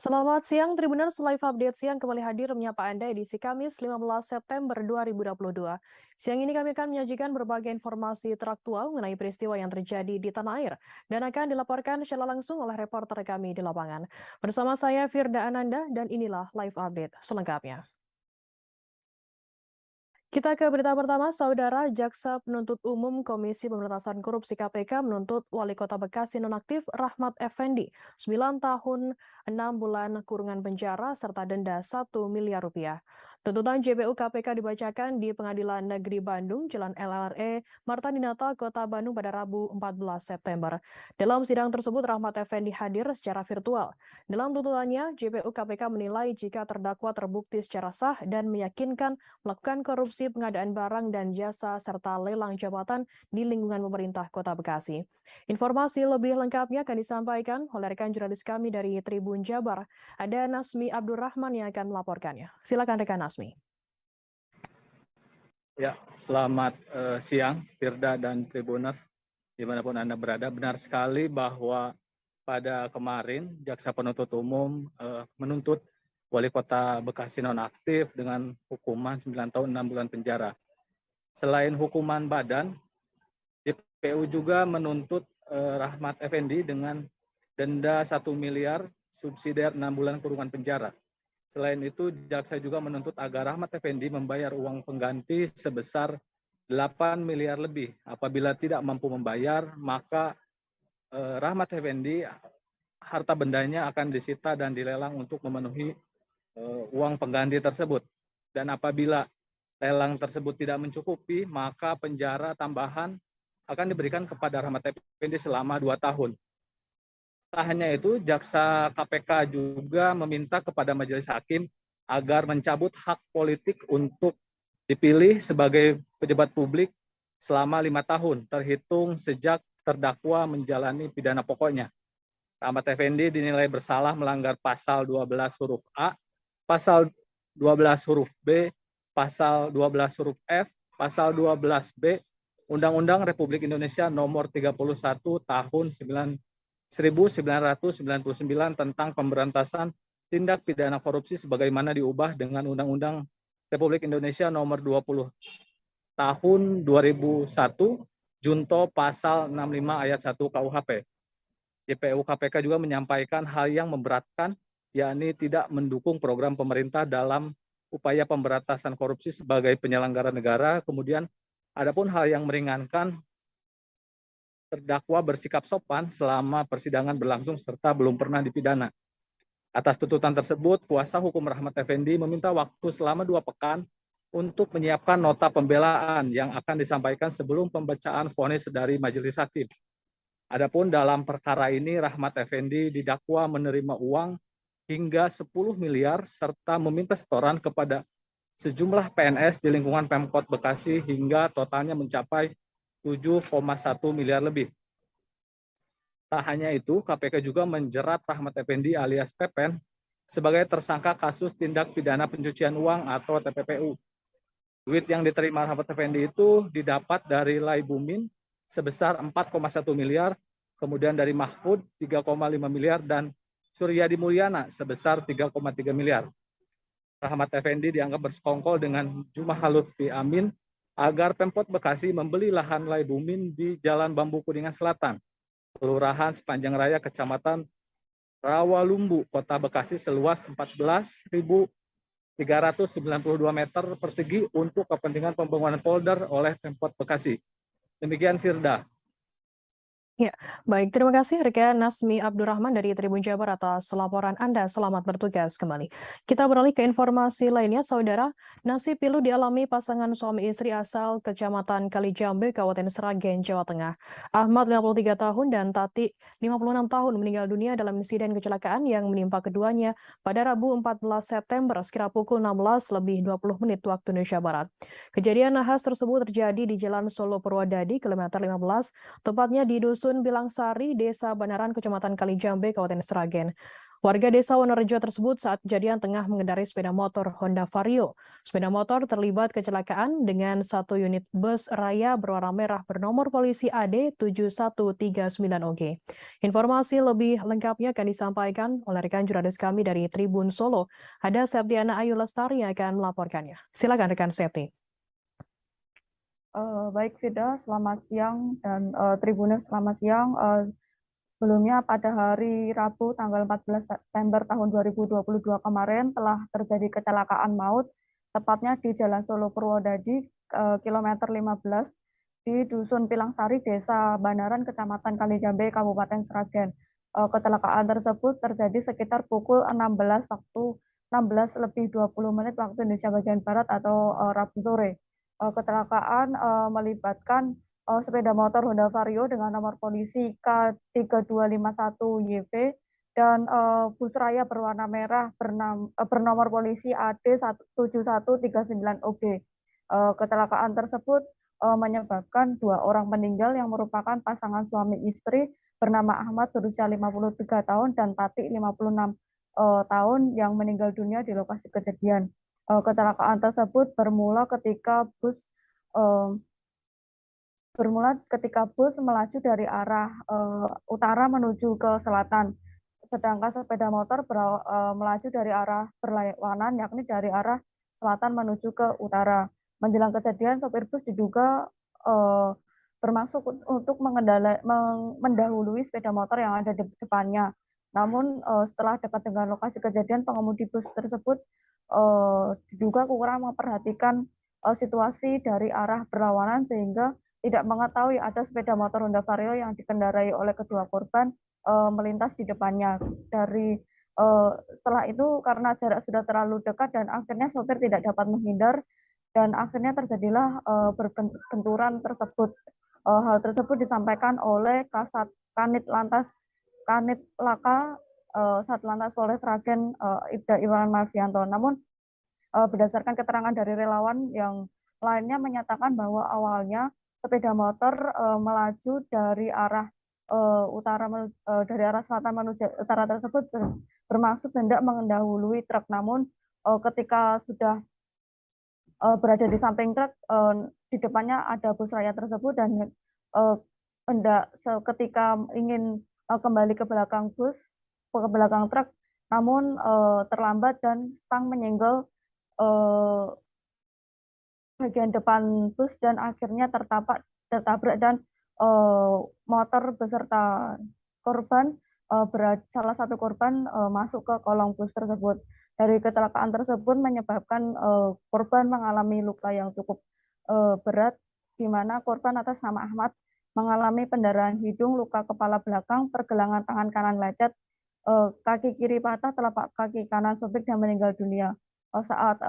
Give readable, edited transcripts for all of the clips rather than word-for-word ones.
Selamat siang, Tribuners Live Update siang kembali hadir menyapa Anda edisi Kamis 15 September 2022. Siang ini kami akan menyajikan berbagai informasi teraktual mengenai peristiwa yang terjadi di tanah air dan akan dilaporkan secara langsung oleh reporter kami di lapangan. Bersama saya Firda Ananda dan inilah Live Update selengkapnya. Kita ke berita pertama, Saudara Jaksa Penuntut Umum Komisi Pemberantasan Korupsi KPK menuntut Wali Kota Bekasi nonaktif Rahmat Effendi 9 tahun 6 bulan kurungan penjara serta denda 1 miliar rupiah. Tuntutan JPU KPK dibacakan di Pengadilan Negeri Bandung, Jalan LLRE, Marta Dinata, Kota Bandung pada Rabu 14 September. Dalam sidang tersebut, Rahmat Effendi hadir secara virtual. Dalam tuntutannya, JPU KPK menilai jika terdakwa terbukti secara sah dan meyakinkan melakukan korupsi pengadaan barang dan jasa serta lelang jabatan di lingkungan pemerintah Kota Bekasi. Informasi lebih lengkapnya akan disampaikan oleh rekan jurnalis kami dari Tribun Jabar. Ada Nasmi Abdurrahman yang akan melaporkannya. Silakan rekan Nasmi. Ya, selamat siang Firda dan Tribuners dimanapun Anda berada. Benar sekali bahwa pada kemarin Jaksa Penuntut Umum menuntut Wali Kota Bekasi nonaktif dengan hukuman 9 tahun 6 bulan penjara. Selain hukuman badan, JPU juga menuntut Rahmat Effendi dengan denda 1 miliar subsidiar 6 bulan kurungan penjara. Selain itu, jaksa juga menuntut agar Rahmat Effendi membayar uang pengganti sebesar 8 miliar lebih. Apabila tidak mampu membayar, maka Rahmat Effendi harta bendanya akan disita dan dilelang untuk memenuhi uang pengganti tersebut. Dan apabila lelang tersebut tidak mencukupi, maka penjara tambahan akan diberikan kepada Rahmat Effendi selama 2 tahun. Tak hanya itu, jaksa KPK juga meminta kepada majelis hakim agar mencabut hak politik untuk dipilih sebagai pejabat publik selama 5 tahun, terhitung sejak terdakwa menjalani pidana pokoknya. Rahmat Effendi dinilai bersalah melanggar pasal 12 huruf A, pasal 12 huruf B, pasal 12 huruf F, pasal 12B, Undang-Undang Republik Indonesia Nomor 31 Tahun 1999 tentang pemberantasan tindak pidana korupsi sebagaimana diubah dengan Undang-Undang Republik Indonesia Nomor 20 Tahun 2001 Junto Pasal 65 Ayat 1 KUHP. JPU KPK juga menyampaikan hal yang memberatkan, yakni tidak mendukung program pemerintah dalam upaya pemberantasan korupsi sebagai penyelenggara negara. Kemudian adapun hal yang meringankan, terdakwa bersikap sopan selama persidangan berlangsung serta belum pernah dipidana. Atas tuntutan tersebut, kuasa hukum Rahmat Effendi meminta waktu selama 2 pekan untuk menyiapkan nota pembelaan yang akan disampaikan sebelum pembacaan vonis dari majelis hakim. Adapun dalam perkara ini, Rahmat Effendi didakwa menerima uang hingga 10 miliar serta meminta setoran kepada sejumlah PNS di lingkungan Pemkot Bekasi hingga totalnya mencapai 7,1 miliar lebih. Tak hanya itu, KPK juga menjerat Rahmat Effendi alias Pepen sebagai tersangka kasus tindak pidana pencucian uang atau TPPU. Duit yang diterima Rahmat Effendi itu didapat dari Lai Bumin sebesar 4,1 miliar, kemudian dari Mahfud 3,5 miliar, dan Suryadi Mulyana sebesar 3,3 miliar. Rahmat Effendi dianggap bersekongkol dengan Jumaha Lutfi Amin agar Pemkot Bekasi membeli lahan Lai Bumin di Jalan Bambu Kuningan Selatan, Kelurahan Sepanjang Raya, Kecamatan Rawalumbu, Kota Bekasi seluas 14.392 meter persegi untuk kepentingan pembangunan polder oleh Pemkot Bekasi. Demikian Firda. Ya, baik. Terima kasih rekan Nasmi Abdurrahman dari Tribun Jabar atas laporan Anda. Selamat bertugas kembali. Kita beralih ke informasi lainnya, Saudara. Nasib pilu dialami pasangan suami istri asal Kecamatan Kalijambe, Kabupaten Sragen, Jawa Tengah. Ahmad 53 tahun dan Tati 56 tahun meninggal dunia dalam insiden kecelakaan yang menimpa keduanya pada Rabu 14 September sekira pukul 16:20 waktu Indonesia Barat. Kejadian nahas tersebut terjadi di Jalan Solo Purwodadi, kilometer 15, tepatnya di Dusun Bilangsari, Desa Banaran, Kecamatan Kalijambe, Kabupaten Sragen. Warga desa Wonorejo tersebut saat kejadian tengah mengendarai sepeda motor Honda Vario. Sepeda motor terlibat kecelakaan dengan satu unit bus raya berwarna merah bernomor polisi AD 7139OG. Informasi lebih lengkapnya akan disampaikan oleh rekan jurnalis kami dari Tribun Solo. Ada Septiana Ayu Lestari yang akan melaporkannya. Silakan rekan Septi. Baik Vida, selamat siang dan Tribuners selamat siang. Sebelumnya pada hari Rabu tanggal 14 September tahun 2022 kemarin telah terjadi kecelakaan maut tepatnya di Jalan Solo Purwodadi kilometer 15 di Dusun Pilangsari, Desa Banaran, Kecamatan Kalijambe, Kabupaten Sragen. Kecelakaan tersebut terjadi sekitar pukul 16 waktu 16 lebih 20 menit waktu Indonesia bagian Barat atau Rabu sore. Kecelakaan melibatkan sepeda motor Honda Vario dengan nomor polisi K3251YV dan bus raya berwarna merah bernomor polisi AD7139OG. Kecelakaan tersebut menyebabkan 2 orang meninggal yang merupakan pasangan suami istri bernama Ahmad berusia 53 tahun dan Tati 56 tahun yang meninggal dunia di lokasi kejadian. Kecelakaan tersebut bermula ketika bus melaju dari arah utara menuju ke selatan, sedangkan sepeda motor melaju dari arah berlawanan, yakni dari arah selatan menuju ke utara. Menjelang kejadian, sopir bus diduga bermaksud untuk mendahului sepeda motor yang ada di depannya. Namun setelah dekat dengan lokasi kejadian, pengemudi bus tersebut diduga kurang memperhatikan situasi dari arah berlawanan sehingga tidak mengetahui ada sepeda motor Honda Vario yang dikendarai oleh kedua korban melintas di depannya. Setelah itu karena jarak sudah terlalu dekat dan akhirnya sopir tidak dapat menghindar dan akhirnya terjadilah benturan tersebut. Hal tersebut disampaikan oleh Kasat Kanit Laka Satlantas Polres Sragen Ibda Iwan Marvianto. Namun berdasarkan keterangan dari relawan yang lainnya menyatakan bahwa awalnya sepeda motor melaju dari arah dari arah selatan menuju utara tersebut bermaksud hendak mendahului truk. Namun ketika sudah berada di samping truk, di depannya ada bus raya tersebut dan hendak ketika ingin kembali ke belakang truk, namun terlambat dan stang menyenggol bagian depan bus dan akhirnya tertabrak dan motor beserta korban salah satu korban masuk ke kolong bus tersebut. Dari kecelakaan tersebut menyebabkan korban mengalami luka yang cukup berat, di mana korban atas nama Ahmad mengalami pendarahan hidung, luka kepala belakang, pergelangan tangan kanan lecet, kaki kiri patah, telapak kaki kanan sobek dan meninggal dunia. Saat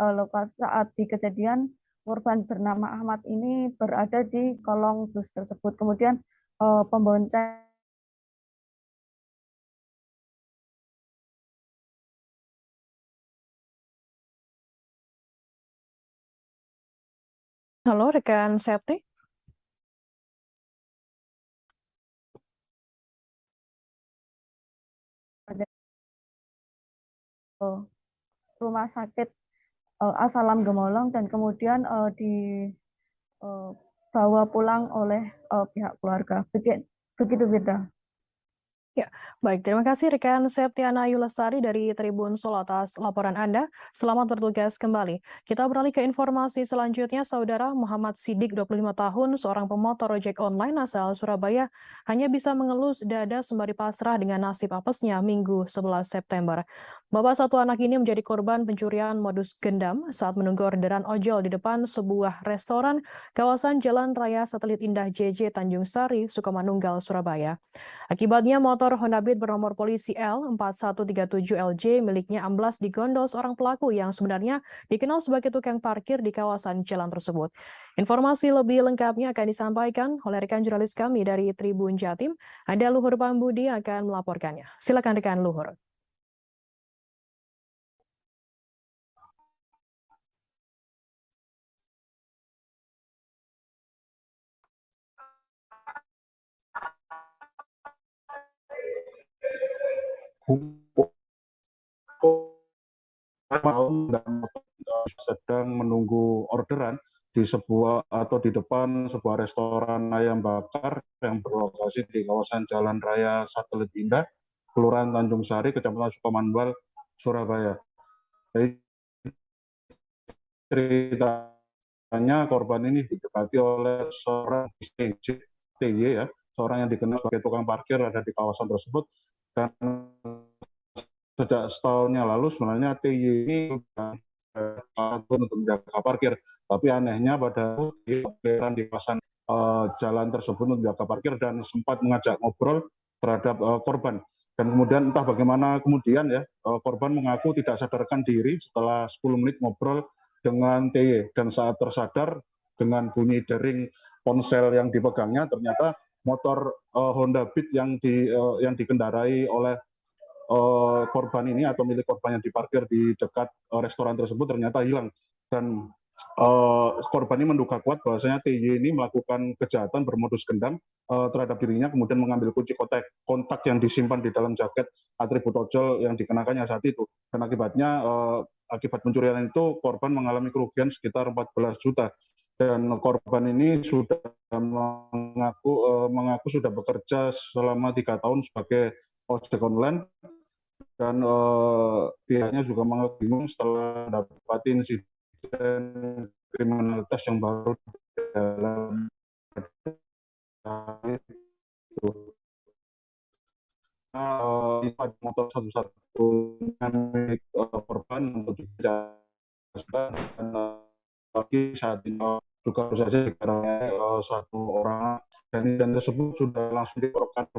di kejadian korban bernama Ahmad ini berada di kolong bus tersebut. Kemudian pembonceng Halo rekan Septi. rumah sakit Asalam Gemolong dan kemudian dibawa pulang oleh pihak keluarga. Begitu Beda. Ya, baik. Terima kasih rekan Septiana Ayu Lestari dari Tribun Solo atas laporan Anda. Selamat bertugas kembali. Kita beralih ke informasi selanjutnya. Saudara Muhammad Sidik, 25 tahun, seorang pemotor ojek online asal Surabaya, hanya bisa mengelus dada sembari pasrah dengan nasib apesnya Minggu 11 September. Bapak satu anak ini menjadi korban pencurian modus gendam saat menunggu orderan ojol di depan sebuah restoran kawasan Jalan Raya Satelit Indah JJ Tanjung Sari, Sukamanunggal, Surabaya. Akibatnya motor Honda Beat bernomor polisi L4137LJ miliknya amblas digondol seorang pelaku yang sebenarnya dikenal sebagai tukang parkir di kawasan jalan tersebut. Informasi lebih lengkapnya akan disampaikan oleh rekan jurnalis kami dari Tribun Jatim. Ada Luhur Pambudi yang akan melaporkannya. Silakan rekan Luhur. tahun sedang menunggu orderan di sebuah atau di depan sebuah restoran ayam bakar yang berlokasi di kawasan Jalan Raya Satelit Indah, Kelurahan Tanjung Sari, Kecamatan Sukomanbal, Surabaya. Jadi, ceritanya korban ini didekati oleh seorang TY ya, seorang yang dikenal sebagai tukang parkir ada di kawasan tersebut, dan sejak setahunnya lalu sebenarnya TY ini untuk menjaga parkir, tapi anehnya pada parkiran di kawasan jalan tersebut untuk menjaga parkir dan sempat mengajak ngobrol terhadap korban. Dan kemudian entah bagaimana kemudian ya korban mengaku tidak sadarkan diri setelah 10 menit ngobrol dengan TY, dan saat tersadar dengan bunyi dering ponsel yang dipegangnya ternyata motor Honda Beat yang dikendarai oleh korban ini atau milik korban yang diparkir di dekat restoran tersebut ternyata hilang. Dan korban ini menduga kuat bahwasanya TY ini melakukan kejahatan bermodus gendam terhadap dirinya, kemudian mengambil kunci kontak yang disimpan di dalam jaket atribut ojol yang dikenakannya saat itu. Dan akibatnya akibat pencurian itu korban mengalami kerugian sekitar 14 juta. Dan korban ini sudah mengaku sudah bekerja selama 3 tahun sebagai ojek online, dan pihaknya juga mengaku bingung setelah mendapat insiden kriminalitas yang baru dalam itu. Itu ada motor satu-satunya milik korban untuk dijelaskan, dan lagi saat ini juga saja dikarangnya satu orang, dan tersebut sudah langsung dilakukan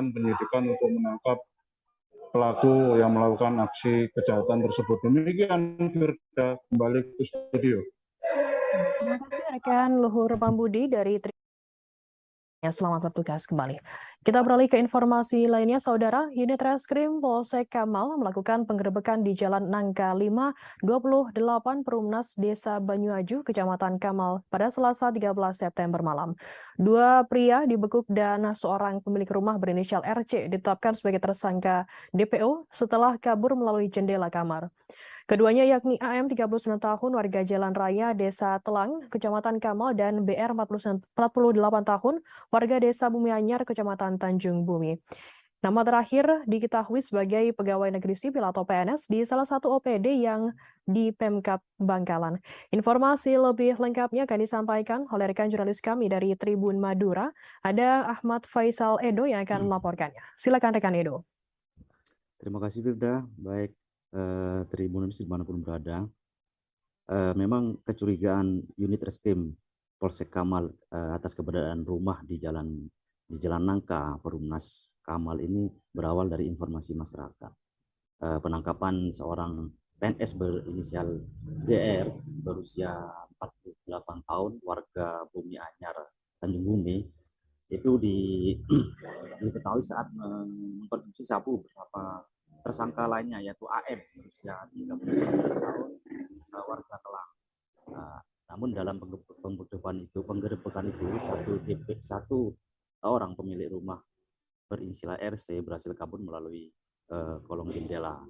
penyidikan untuk menangkap pelaku yang melakukan aksi kejahatan tersebut. Demikian Firda, kembali ke studio. Terima kasih rekan Luhur Pambudi dari Selamat bertugas kembali. Kita beralih ke informasi lainnya, Saudara. Unit Reskrim Polsek Kamal melakukan penggerebekan di Jalan Nangka 5, 28 Perumnas Desa Banyuaju, Kecamatan Kamal pada Selasa 13 September malam. Dua pria dibekuk dan seorang pemilik rumah berinisial RC ditetapkan sebagai tersangka DPO setelah kabur melalui jendela kamar. Keduanya yakni AM 39 tahun warga Jalan Raya Desa Telang, Kecamatan Kamal, dan BR 48 tahun warga Desa Bumi Anyar, Kecamatan Tanjung Bumi. Nama terakhir diketahui sebagai pegawai negeri sipil atau PNS di salah satu OPD yang di Pemkab Bangkalan. Informasi lebih lengkapnya akan disampaikan oleh rekan jurnalis kami dari Tribun Madura. Ada Ahmad Faisal Edo yang akan melaporkannya. Silakan rekan Edo. Terima kasih Firda. Baik, Tribunalis dimanapun berada, memang kecurigaan unit reskrim Polsek Kamal atas keberadaan rumah di Jalan Nangka Perumnas Kamal ini berawal dari informasi masyarakat. Penangkapan seorang PNS berinisial DR berusia 48 tahun warga Bumi Anyar Tanjung Bumi itu diketahui saat mengkonsumsi sabu bersama tersangka lainnya yaitu AM berusia 39 tahun warga Telang. Namun dalam penggerebekan itu satu orang pemilik rumah berinisial RC berhasil kabur melalui kolong jendela.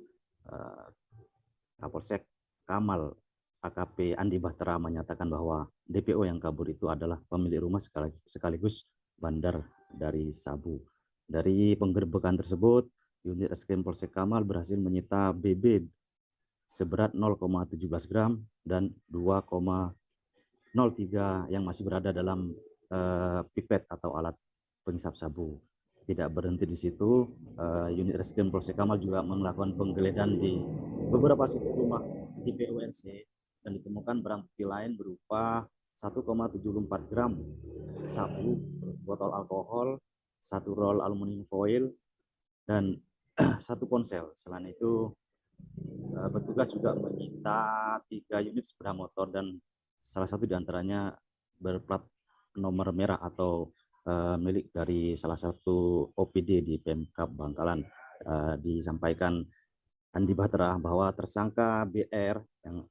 Kapolsek Kamal AKP Andi Bahtera menyatakan bahwa DPO yang kabur itu adalah pemilik rumah sekaligus bandar dari sabu. Dari penggerebekan tersebut, unit reskrim Polsek Kamal berhasil menyita BB seberat 0,17 gram dan 2,03 yang masih berada dalam pipet atau alat pengisap sabu. Tidak berhenti di situ, unit reskrim Polsek Kamal juga melakukan penggeledahan di beberapa sudut rumah di PUNC dan ditemukan barang bukti lain berupa 1,74 gram sabu, botol alkohol, 1 roll aluminium foil, dan 1 ponsel. Selain itu, petugas juga menyita 3 unit sepeda motor dan salah satu diantaranya berplat nomor merah atau milik dari salah satu OPD di Pemkab Bangkalan. Disampaikan Andi Bahtera bahwa tersangka BR yang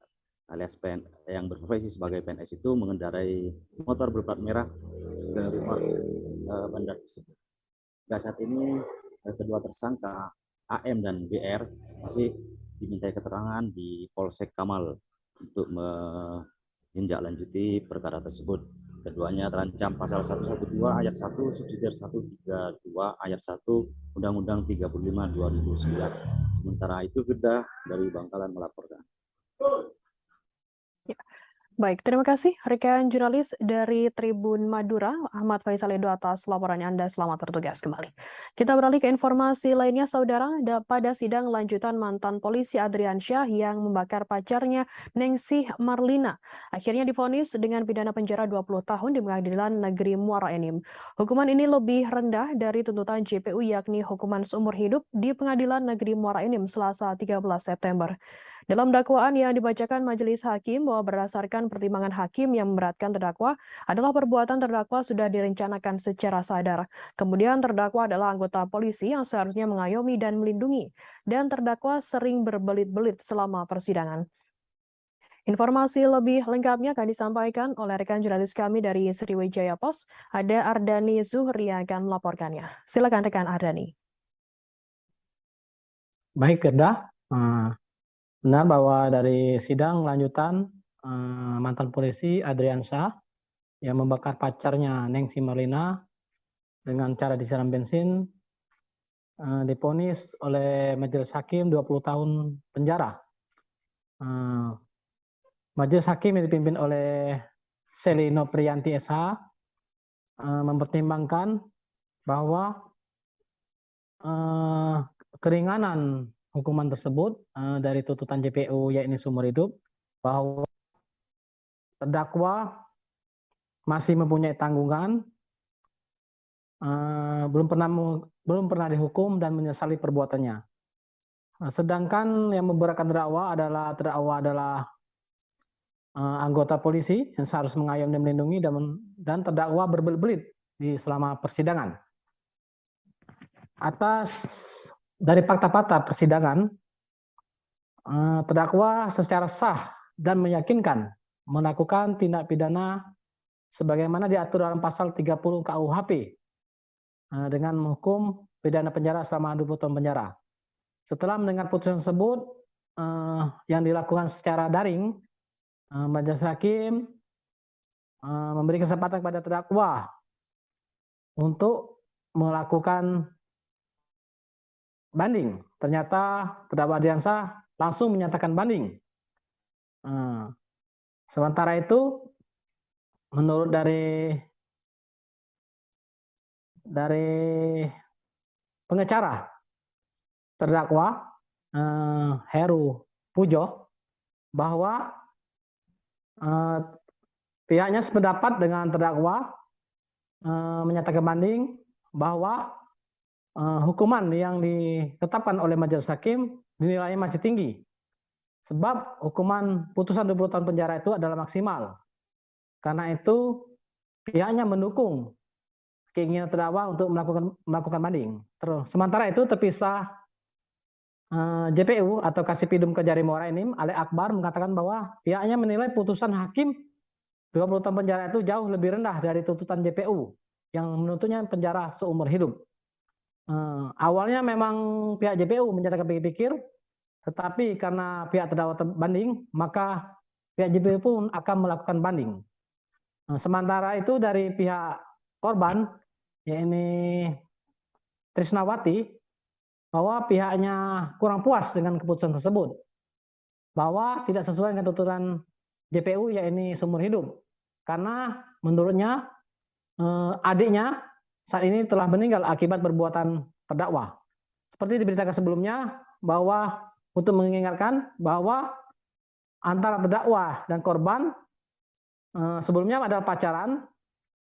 alias yang berprofesi sebagai PNS itu mengendarai motor berplat merah ke rumah bandar tersebut. Hingga saat ini kedua tersangka AM dan BR masih dimintai keterangan di Polsek Kamal untuk menindaklanjuti perkara tersebut. Keduanya terancam pasal 112 ayat 1 subsidiar 132 ayat 1 Undang-Undang 35 2009. Sementara itu Firda dari Bangkalan melaporkan. Baik, terima kasih rekan jurnalis dari Tribun Madura, Ahmad Faisal Edo atas laporannya Anda. Selamat bertugas kembali. Kita beralih ke informasi lainnya, Saudara. Pada sidang lanjutan mantan polisi Adriansyah yang membakar pacarnya Ningsih Marlina, akhirnya divonis dengan pidana penjara 20 tahun di Pengadilan Negeri Muara Enim. Hukuman ini lebih rendah dari tuntutan JPU, yakni hukuman seumur hidup di Pengadilan Negeri Muara Enim Selasa 13 September. Dalam dakwaan yang dibacakan majelis hakim bahwa berdasarkan pertimbangan hakim yang memberatkan terdakwa adalah perbuatan terdakwa sudah direncanakan secara sadar. Kemudian terdakwa adalah anggota polisi yang seharusnya mengayomi dan melindungi, dan terdakwa sering berbelit-belit selama persidangan. Informasi lebih lengkapnya akan disampaikan oleh rekan jurnalis kami dari Sriwijaya Pos, ada Ardani Zuhri yang akan melaporkannya. Silakan rekan Ardani. Baik, Gerda. Benar bahwa dari sidang lanjutan mantan polisi Adriansyah yang membakar pacarnya Ningsih Marlina dengan cara disiram bensin divonis oleh majelis hakim 20 tahun penjara. Majelis hakim yang dipimpin oleh Selino Priyanti SH mempertimbangkan bahwa keringanan hukuman tersebut dari tuntutan JPU yakni seumur hidup, bahwa terdakwa masih mempunyai tanggungan, belum pernah dihukum dan menyesali perbuatannya. Sedangkan yang memberatkan terdakwa adalah anggota polisi yang seharusnya mengayomi dan melindungi, dan terdakwa berbelit-belit selama persidangan. Dari fakta-fakta persidangan, terdakwa secara sah dan meyakinkan melakukan tindak pidana sebagaimana diatur dalam pasal 30 KUHP dengan menghukum pidana penjara selama 20 tahun penjara. Setelah mendengar putusan tersebut yang dilakukan secara daring, majelis hakim memberi kesempatan kepada terdakwa untuk melakukan banding. Ternyata terdakwa Adriansyah langsung menyatakan banding. Sementara itu, menurut dari pengacara terdakwa Heru Pujo, bahwa pihaknya sependapat dengan terdakwa menyatakan banding bahwa hukuman yang ditetapkan oleh majelis hakim dinilai masih tinggi. Sebab hukuman putusan 20 tahun penjara itu adalah maksimal. Karena itu pihaknya mendukung keinginan terdakwa untuk melakukan banding. Terus sementara itu terpisah JPU atau Kasipidum Kejari Muara Enim, Ale Akbar mengatakan bahwa pihaknya menilai putusan hakim 20 tahun penjara itu jauh lebih rendah dari tuntutan JPU yang menuntutnya penjara seumur hidup. Awalnya memang pihak JPU menyatakan pikir-pikir, tetapi karena pihak terdakwa banding, maka pihak JPU pun akan melakukan banding. Sementara itu dari pihak korban, yakni Trisnawati, bahwa pihaknya kurang puas dengan keputusan tersebut, bahwa tidak sesuai dengan tuntutan JPU yakni seumur hidup, karena menurutnya adiknya saat ini telah meninggal akibat perbuatan terdakwa. Seperti diberitakan sebelumnya, bahwa untuk mengingatkan bahwa antara terdakwa dan korban sebelumnya adalah pacaran,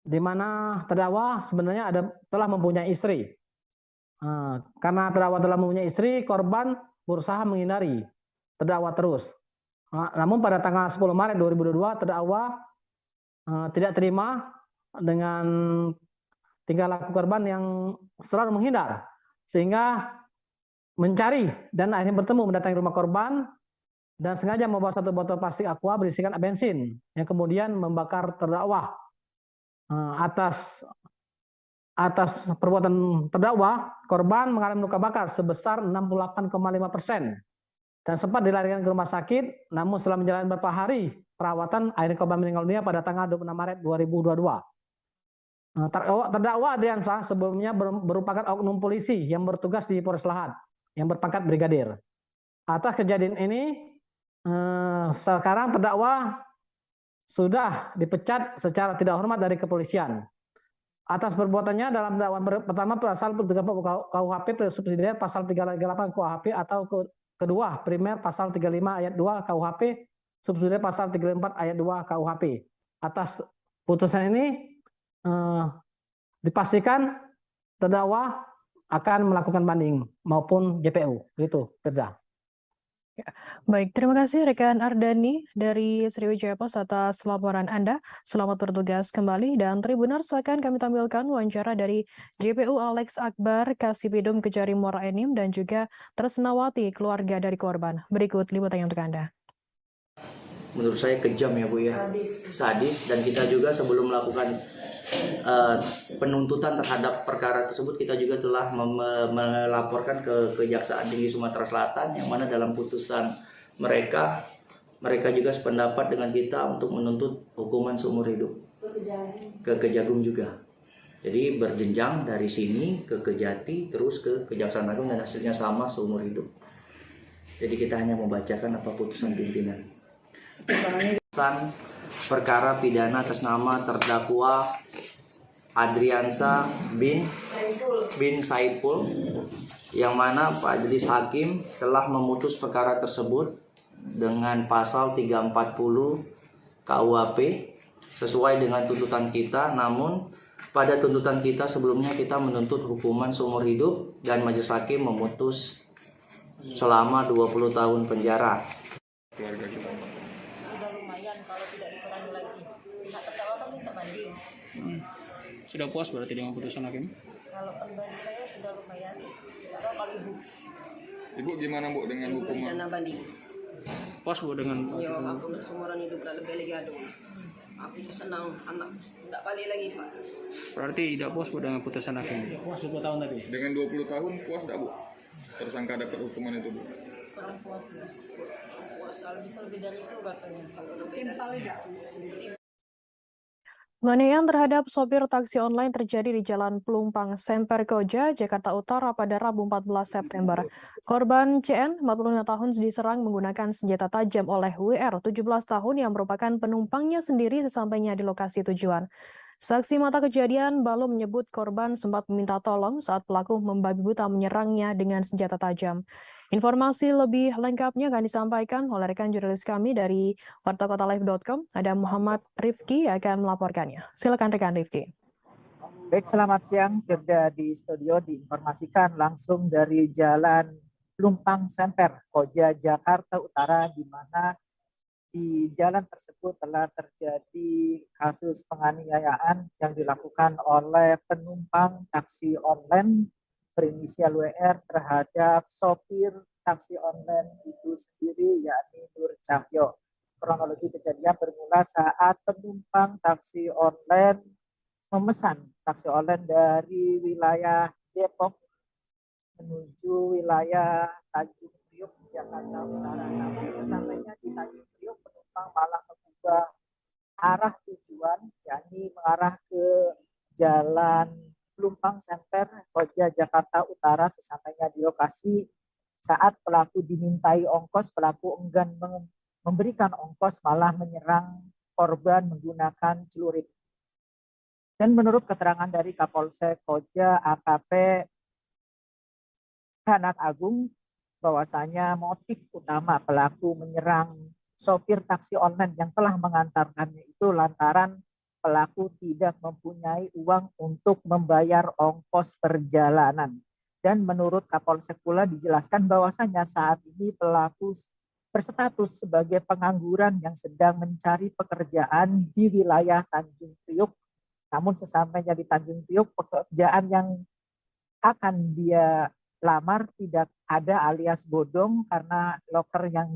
di mana terdakwa sebenarnya telah mempunyai istri. Karena terdakwa telah mempunyai istri, korban berusaha menghindari terdakwa terus. Namun pada tanggal 10 Maret 2022 terdakwa tidak terima dengan tingkah laku korban yang selalu menghindar, sehingga mencari dan akhirnya bertemu mendatangi rumah korban dan sengaja membawa satu botol plastik aqua berisikan bensin yang kemudian membakar terdakwa. Atas perbuatan terdakwa, korban mengalami luka bakar sebesar 68,5%, dan sempat dilarikan ke rumah sakit, namun setelah menjalani beberapa hari perawatan, akhirnya korban meninggal dunia pada tanggal 26 Maret 2022. Terdakwa Adriansa sebelumnya merupakan oknum polisi yang bertugas di Polres Lahat yang berpangkat brigadir. Atas kejadian ini, sekarang terdakwa sudah dipecat secara tidak hormat dari kepolisian. Atas perbuatannya dalam dakwaan pertama pasal 35 KUHP subsidiar pasal 38 KUHP atau kedua primer pasal 35 ayat 2 KUHP subsidiar pasal 34 ayat 2 KUHP. Atas putusan ini dipastikan terdakwa akan melakukan banding maupun JPU. Gitu, Firda. Baik, terima kasih rekan Ardani dari Sriwijaya Post atas laporan Anda. Selamat bertugas kembali dan Tribuners akan kami tampilkan wawancara dari JPU Alex Akbar, Kasibidum Kejari Muara Enim dan juga Tresnawati, keluarga dari korban. Berikut liputannya untuk Anda. Menurut saya kejam ya Bu ya, sadis, dan kita juga sebelum melakukan penuntutan terhadap perkara tersebut kita juga telah melaporkan ke Kejaksaan Tinggi Sumatera Selatan, yang mana dalam putusan mereka juga sependapat dengan kita untuk menuntut hukuman seumur hidup ke Kejagung juga. Jadi berjenjang dari sini ke Kejati terus ke Kejaksaan Agung dan hasilnya sama seumur hidup. Jadi kita hanya membacakan apa putusan pimpinan. Perkara pidana atas nama terdakwa Adriansa bin Saipul, yang mana Pak Majelis Hakim telah memutus perkara tersebut dengan pasal 340 KUHP sesuai dengan tuntutan kita. Namun pada tuntutan kita sebelumnya kita menuntut hukuman seumur hidup dan Majelis Hakim memutus selama 20 tahun penjara. Sudah lumayan kalau tidak dikurangi lagi. Pihak terdakwa kan minta banding. Sudah puas berarti dengan putusan hakim? Kalau bagi saya sudah lumayan. Tidak tahu kalau ibu. Ibu gimana Bu dengan hukuman? Rencana banding. Puas Bu dengan? Ya aku nak seumuran hidup lah lebih lagi ada. Aku senang anak tak balik lagi Pak. Berarti tidak puas Bu dengan putusan hakim? Puas 20 tahun tadi. Dengan 20 tahun puas tak Bu? Tersangka dapat hukuman itu Bu? Kurang puas lah. Puas bisa lebih dari itu katanya. Kalau lebih dari Penganiayaan terhadap sopir taksi online terjadi di Jalan Pelumpang Semper Koja, Jakarta Utara pada Rabu 14 September. Korban CN, 45 tahun, diserang menggunakan senjata tajam oleh WR, 17 tahun, yang merupakan penumpangnya sendiri sesampainya di lokasi tujuan. Saksi mata kejadian Balo menyebut korban sempat meminta tolong saat pelaku membabi buta menyerangnya dengan senjata tajam. Informasi lebih lengkapnya akan disampaikan oleh rekan jurnalis kami dari wartakotalive.com. Ada Muhammad Rifki yang akan melaporkannya. Silakan rekan Rifki. Baik, selamat siang. Firda di studio diinformasikan langsung dari Jalan Pelumpang Semper, Koja, Jakarta Utara, di mana di jalan tersebut telah terjadi kasus penganiayaan yang dilakukan oleh penumpang taksi online berinisial WR terhadap sopir taksi online itu sendiri, yakni Nur Cahyo. Kronologi kejadian bermula saat penumpang taksi online memesan taksi online dari wilayah Depok menuju wilayah Tanjung Priok, Jakarta Utara. Namun sesampainya di Tanjung Priok, penumpang malah mengubah arah tujuan, yakni mengarah ke Jalan Pelumpang Semper, Koja, Jakarta Utara. Sesampainya di lokasi, saat pelaku dimintai ongkos, pelaku enggan memberikan ongkos, malah menyerang korban menggunakan celurit. Dan menurut keterangan dari Kapolsek Koja AKP Hanat Agung, bahwasanya motif utama pelaku menyerang sopir taksi online yang telah mengantarkannya itu lantaran pelaku tidak mempunyai uang untuk membayar ongkos perjalanan. Dan menurut Kapolsek pula dijelaskan bahwasanya saat ini pelaku berstatus sebagai pengangguran yang sedang mencari pekerjaan di wilayah Tanjung Priok. Namun sesampainya di Tanjung Priok, pekerjaan yang akan dia lamar tidak ada alias bodong, karena loker yang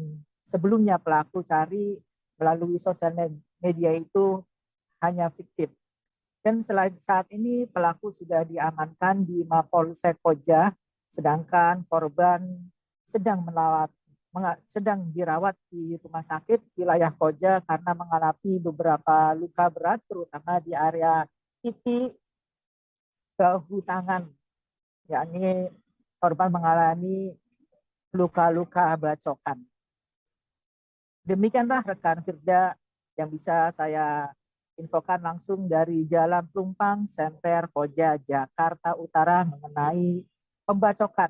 sebelumnya pelaku cari melalui sosial media itu hanya fiktif. Dan selain saat ini pelaku sudah diamankan di Mapolsek Koja, sedangkan korban sedang sedang dirawat di rumah sakit wilayah Koja karena mengalami beberapa luka berat, terutama di area titik bahu tangan, yakni korban mengalami luka-luka bacokan. Demikianlah rekan Firda yang bisa saya infokan langsung dari Jalan Pelumpang, Semper, Koja, Jakarta Utara mengenai pembacokan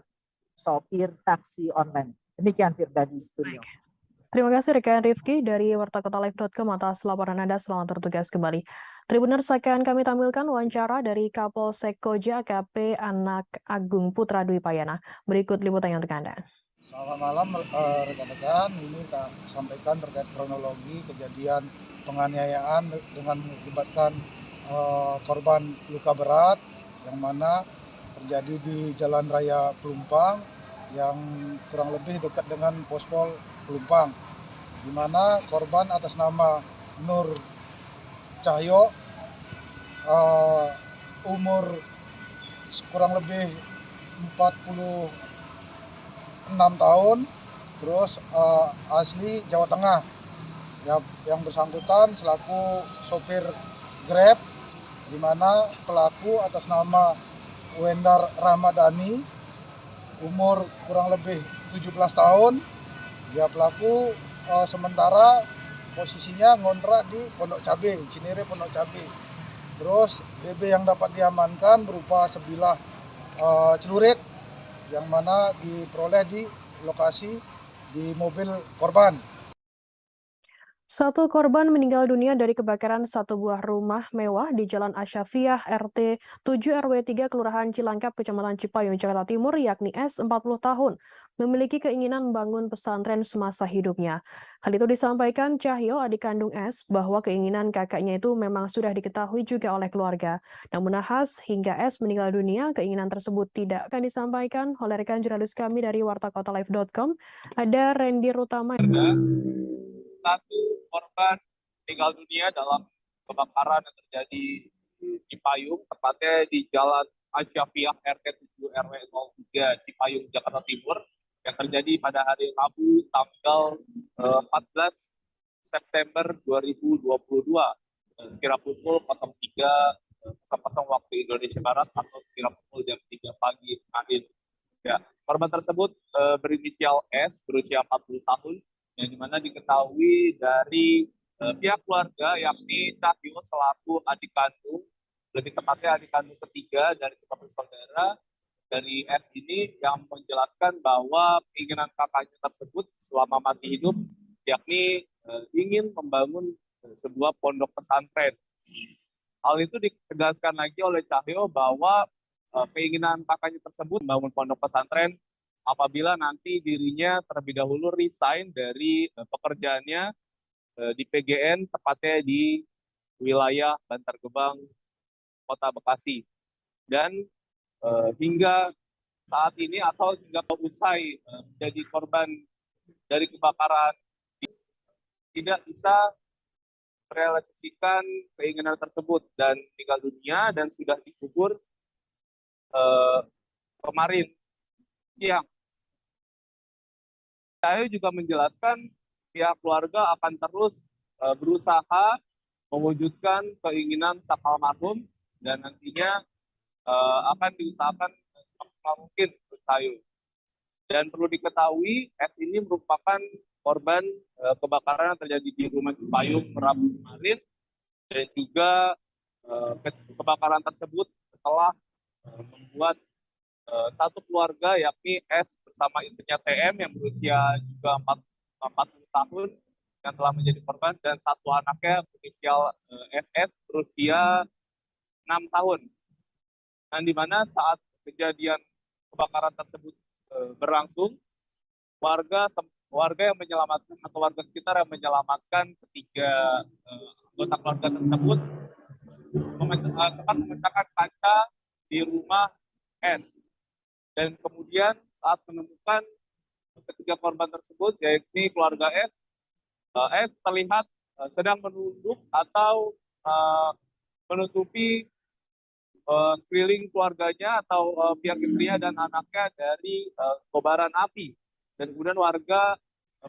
sopir taksi online. Demikian Firda di studio. Terima kasih rekan Rifki dari wartakotalive.com atas laporan Anda. Selamat bertugas kembali. Tribuners, akan kami tampilkan wawancara dari Kapolsek Koja AKP Anak Agung Putra Dwi Payana. Berikut liputannya untuk Anda. Selamat malam rekan-rekan, ini kita sampaikan terkait kronologi kejadian penganiayaan dengan mengakibatkan korban luka berat yang mana terjadi di Jalan Raya Pelumpang yang kurang lebih dekat dengan Pospol Pelumpang, di mana korban atas nama Nur Cahyo, umur kurang lebih 46 tahun, terus asli Jawa Tengah, yang bersangkutan selaku sopir Grab, di mana pelaku atas nama Wendar Ramadhani, umur kurang lebih 17 tahun. Dia pelaku sementara posisinya ngontrak di Pondok Cabe, Cinere Pondok Cabe. Terus BB yang dapat diamankan berupa sebilah celurit yang mana diperoleh di lokasi di mobil korban. Satu korban meninggal dunia dari kebakaran satu buah rumah mewah di Jalan Asyafiah RT 7 RW 3 Kelurahan Cilangkap, Kecamatan Cipayung, Jakarta Timur, yakni S 40 tahun, memiliki keinginan membangun pesantren semasa hidupnya. Hal itu disampaikan Cahyo, adik kandung S, bahwa keinginan kakaknya itu memang sudah diketahui juga oleh keluarga. Namun nahas hingga S meninggal dunia, keinginan tersebut tidak akan disampaikan oleh rekan jurnalis kami dari wartakotalive.com. Ada Randy Rutama. Satu korban meninggal dunia dalam kebakaran yang terjadi di Cipayung, tepatnya di Jalan Asyafiah RT 7 RW 03 Cipayung, Jakarta Timur, yang terjadi pada hari Rabu tanggal 14 September 2022 sekira pukul 03.00 waktu Indonesia Barat atau sekira pukul jam 3 pagi kemarin. Ya, korban tersebut berinisial S, berusia 40 tahun, yang dimana diketahui dari pihak keluarga, yakni Cahyo selaku adik kandung, lebih tepatnya adik kandung ketiga dari kedua bersaudara dari S ini, yang menjelaskan bahwa keinginan kakaknya tersebut selama masih hidup, yakni ingin membangun sebuah pondok pesantren. Hal itu ditegaskan lagi oleh Cahyo bahwa keinginan kakaknya tersebut membangun pondok pesantren apabila nanti dirinya terlebih dahulu resign dari pekerjaannya di PGN, tepatnya di wilayah Bantar Gebang, Kota Bekasi. Dan hingga saat ini atau hingga usai menjadi korban dari kebakaran, tidak bisa merealisasikan keinginan tersebut dan meninggal dunia dan sudah dikubur kemarin siang. Saya juga menjelaskan pihak keluarga akan terus berusaha mewujudkan keinginan sang almarhum dan nantinya akan diusahakan semaksimal mungkin menurut saya. Dan perlu diketahui, S ini merupakan korban kebakaran yang terjadi di rumah Cipayung Rabu kemarin, dan juga kebakaran tersebut telah membuat satu keluarga, yakni S bersama istrinya TM yang berusia juga 40 tahun yang telah menjadi korban, dan satu anaknya berinisial SS berusia 6 tahun. Dan di mana saat kejadian kebakaran tersebut berlangsung, warga yang menyelamatkan atau warga sekitar yang menyelamatkan ketiga anggota keluarga tersebut sempat memecahkan kaca di rumah S. Dan kemudian saat menemukan ketiga korban tersebut, yakni keluarga S terlihat sedang menunduk atau menutupi sekeliling keluarganya atau pihak istrinya dan anaknya dari kobaran api. Dan kemudian warga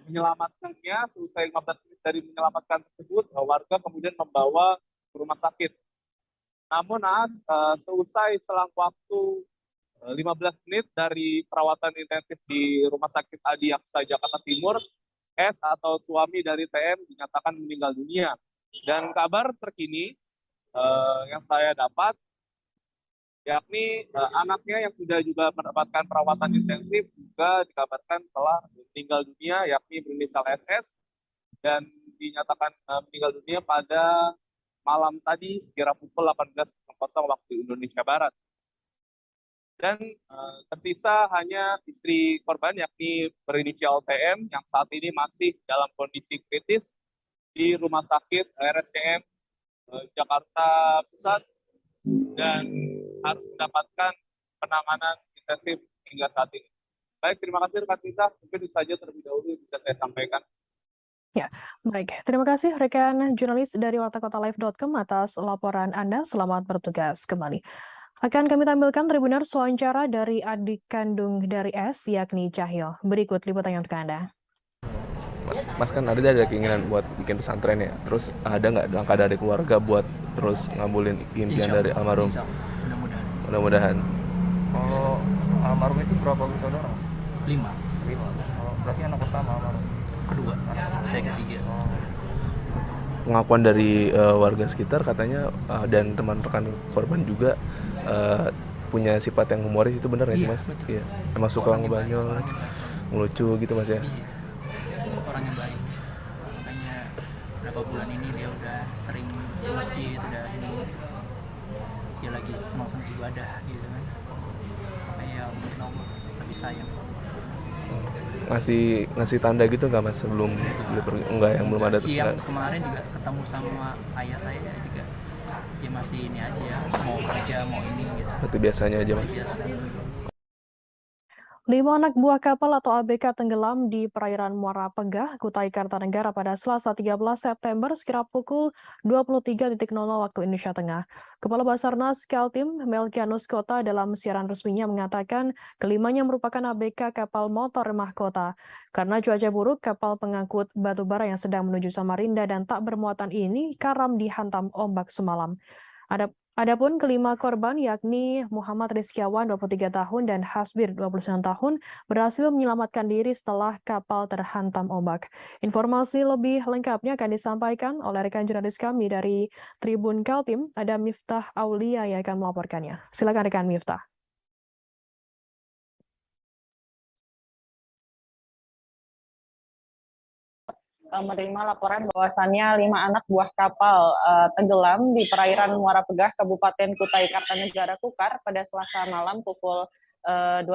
menyelamatkannya. Selesai 15 menit dari menyelamatkan tersebut, warga kemudian membawa ke rumah sakit. Namun selesai selang waktu 15 menit dari perawatan intensif di Rumah Sakit Adi Aksa Jakarta Timur, S atau suami dari TM dinyatakan meninggal dunia. Dan kabar terkini yang saya dapat, yakni anaknya yang sudah juga mendapatkan perawatan intensif juga dikabarkan telah meninggal dunia, yakni berinisial SS, dan dinyatakan meninggal dunia pada malam tadi sekira pukul 18.00 waktu Indonesia Barat. Dan tersisa hanya istri korban, yakni berinisial TM, yang saat ini masih dalam kondisi kritis di Rumah Sakit RSCM Jakarta Pusat dan harus mendapatkan penanganan intensif hingga saat ini. Baik, terima kasih rekan Tita. Mungkin itu saja terlebih dahulu yang bisa saya sampaikan. Ya, baik. Terima kasih rekan jurnalis dari wartakotalive.com atas laporan Anda. Selamat bertugas kembali. Akan kami tampilkan Tribuners wawancara dari adik kandung dari S, yakni Cahyo. Berikut liputannya untuk Anda. Mas kan ada keinginan buat bikin pesantren ya, terus ada nggak langkah dari keluarga buat terus ngabulin impian dari almarhum? Mudah-mudahan. Kalau almarhum itu berapa bersaudara? 5. Oh, berarti anak pertama almarhum. Kedua, saya ketiga. Pengakuan dari warga sekitar katanya dan teman rekan korban juga punya sifat yang humoris, itu benar nggak sih Mas? Iya. Emang suka ngebanyol, ngelucu gitu Mas ya? Iya. Orangnya baik. Makanya berapa bulan ini dia udah sering ke masjid, udah ini. Dia lagi senang-senang ibadah gitu kan. Makanya mungkin Allah lebih sayang. Ngasih tanda gitu nggak Mas sebelum dia pergi? Enggak, yang belum ada. Siang kemarin juga ketemu sama ayah saya juga, dia masih ini aja, mau kerja, mau ini gitu. Seperti biasanya aja Mas. 5 anak buah kapal atau ABK tenggelam di perairan Muara Pegah, Kutai Kartanegara pada Selasa 13 September sekira pukul 23.00 waktu Indonesia Tengah. Kepala Basarnas Kaltim, Melkianus Kota dalam siaran resminya mengatakan kelimanya merupakan ABK kapal motor mahkota. Karena cuaca buruk, kapal pengangkut batu bara yang sedang menuju Samarinda dan tak bermuatan ini karam dihantam ombak semalam. Adapun kelima korban yakni Muhammad Rizkiawan 23 tahun dan Hasbir 29 tahun berhasil menyelamatkan diri setelah kapal terhantam ombak. Informasi lebih lengkapnya akan disampaikan oleh rekan jurnalis kami dari Tribun Kaltim, ada Miftah Aulia yang akan melaporkannya. Silakan rekan Miftah. Menerima laporan bahwasannya 5 anak buah kapal tenggelam di perairan Muara Pegah, Kabupaten Kutai Kartanegara Kukar pada Selasa malam pukul 23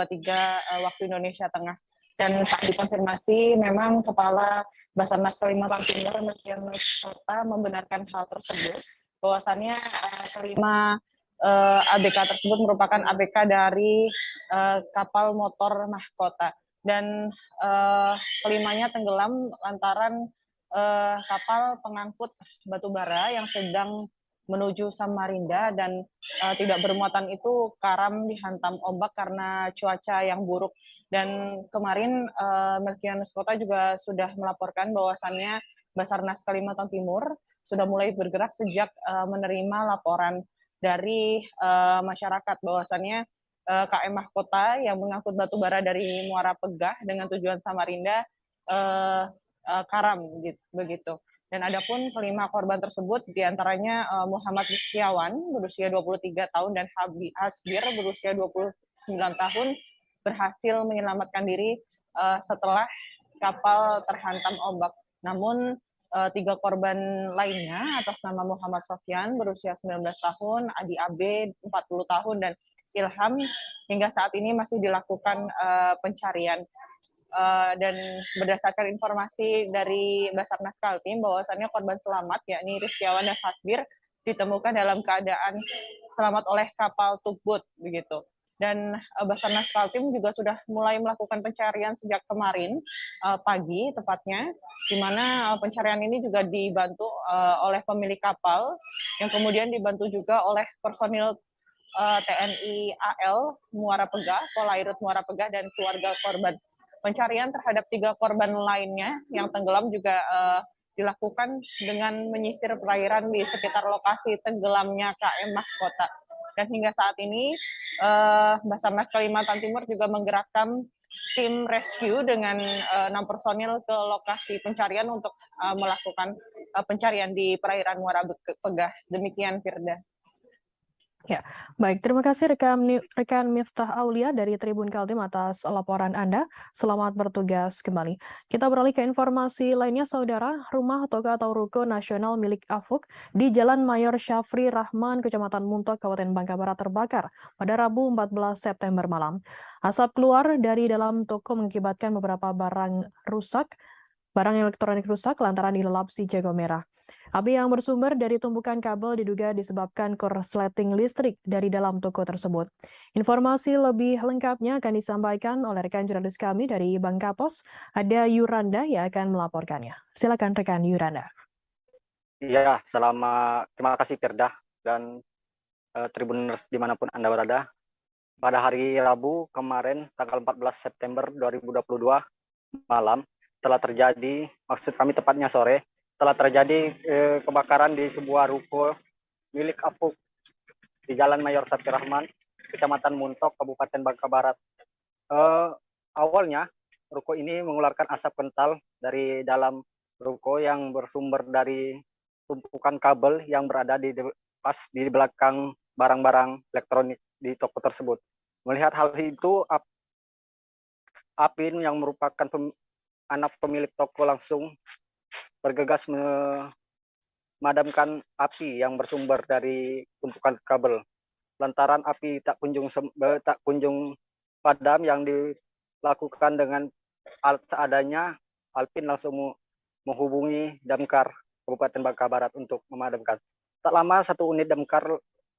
waktu Indonesia Tengah. Dan saat dikonfirmasi, memang Kepala Basarnas Kalimantan Timur, Melkianus Kota, membenarkan hal tersebut, bahwasannya kelima ABK tersebut merupakan ABK dari kapal motor mahkota. Dan kelimanya tenggelam lantaran kapal pengangkut batu bara yang sedang menuju Samarinda dan tidak bermuatan itu karam dihantam ombak karena cuaca yang buruk. Dan kemarin Melkianus Kota juga sudah melaporkan bahwasannya Basarnas Kalimantan Timur sudah mulai bergerak sejak menerima laporan dari masyarakat bahwasannya KM Mahkota yang mengangkut batu bara dari Muara Pegah dengan tujuan Samarinda karam gitu, begitu. Dan adapun kelima korban tersebut diantaranya Muhammad Rizkiawan berusia 23 tahun dan Hasbir berusia 29 tahun berhasil menyelamatkan diri setelah kapal terhantam ombak. Namun 3 korban lainnya atas nama Muhammad Sofyan berusia 19 tahun, Adi AB 40 tahun dan Ilham hingga saat ini masih dilakukan pencarian. Dan berdasarkan informasi dari Basarnas Kaltim bahwasannya korban selamat yakni Rizkiawan dan Hasbir ditemukan dalam keadaan selamat oleh kapal tugboat begitu. Dan Basarnas Kaltim juga sudah mulai melakukan pencarian sejak kemarin pagi tepatnya, di mana pencarian ini juga dibantu oleh pemilik kapal yang kemudian dibantu juga oleh personil TNI AL Muara Pegah, Polairut Muara Pegah dan keluarga korban. Pencarian terhadap 3 korban lainnya yang tenggelam juga dilakukan dengan menyisir perairan di sekitar lokasi tenggelamnya KM Mahkota. Dan hingga saat ini Basarnas Kalimantan Timur juga menggerakkan tim rescue dengan 6 personil ke lokasi pencarian untuk melakukan pencarian di perairan Muara Pegah. Demikian, Firda. Ya, baik. Terima kasih rekan Miftah Aulia dari Tribun Kaltim atas laporan Anda. Selamat bertugas kembali. Kita beralih ke informasi lainnya, Saudara. Rumah toko atau ruko nasional milik Afuk di Jalan Mayor Syafri Rahman, Kecamatan Muntok, Kabupaten Bangka Barat terbakar pada Rabu 14 September malam. Asap keluar dari dalam toko mengakibatkan beberapa barang elektronik rusak lantaran dilelap si jago merah. Api yang bersumber dari tumpukan kabel diduga disebabkan korsleting listrik dari dalam toko tersebut. Informasi lebih lengkapnya akan disampaikan oleh rekan jurnalis kami dari Bangka Pos, ada Yuranda yang akan melaporkannya. Silakan rekan Yuranda. Iya, terima kasih Firda dan Tribuners dimanapun Anda berada. Pada hari Rabu kemarin, tanggal 14 September 2022 malam, telah terjadi, maksud kami tepatnya sore, telah terjadi kebakaran di sebuah ruko milik Afuk di Jalan Mayor Syafri Rahman, Kecamatan Muntok, Kabupaten Bangka Barat. Awalnya, ruko ini mengeluarkan asap kental dari dalam ruko yang bersumber dari tumpukan kabel yang berada pas di belakang barang-barang elektronik di toko tersebut. Melihat hal itu, Apin yang merupakan anak pemilik toko langsung bergegas memadamkan api yang bersumber dari tumpukan kabel. Lantaran api tak kunjung padam yang dilakukan dengan alat seadanya, Alpin langsung menghubungi damkar Kabupaten Bangka Barat untuk memadamkan. Tak lama 1 unit damkar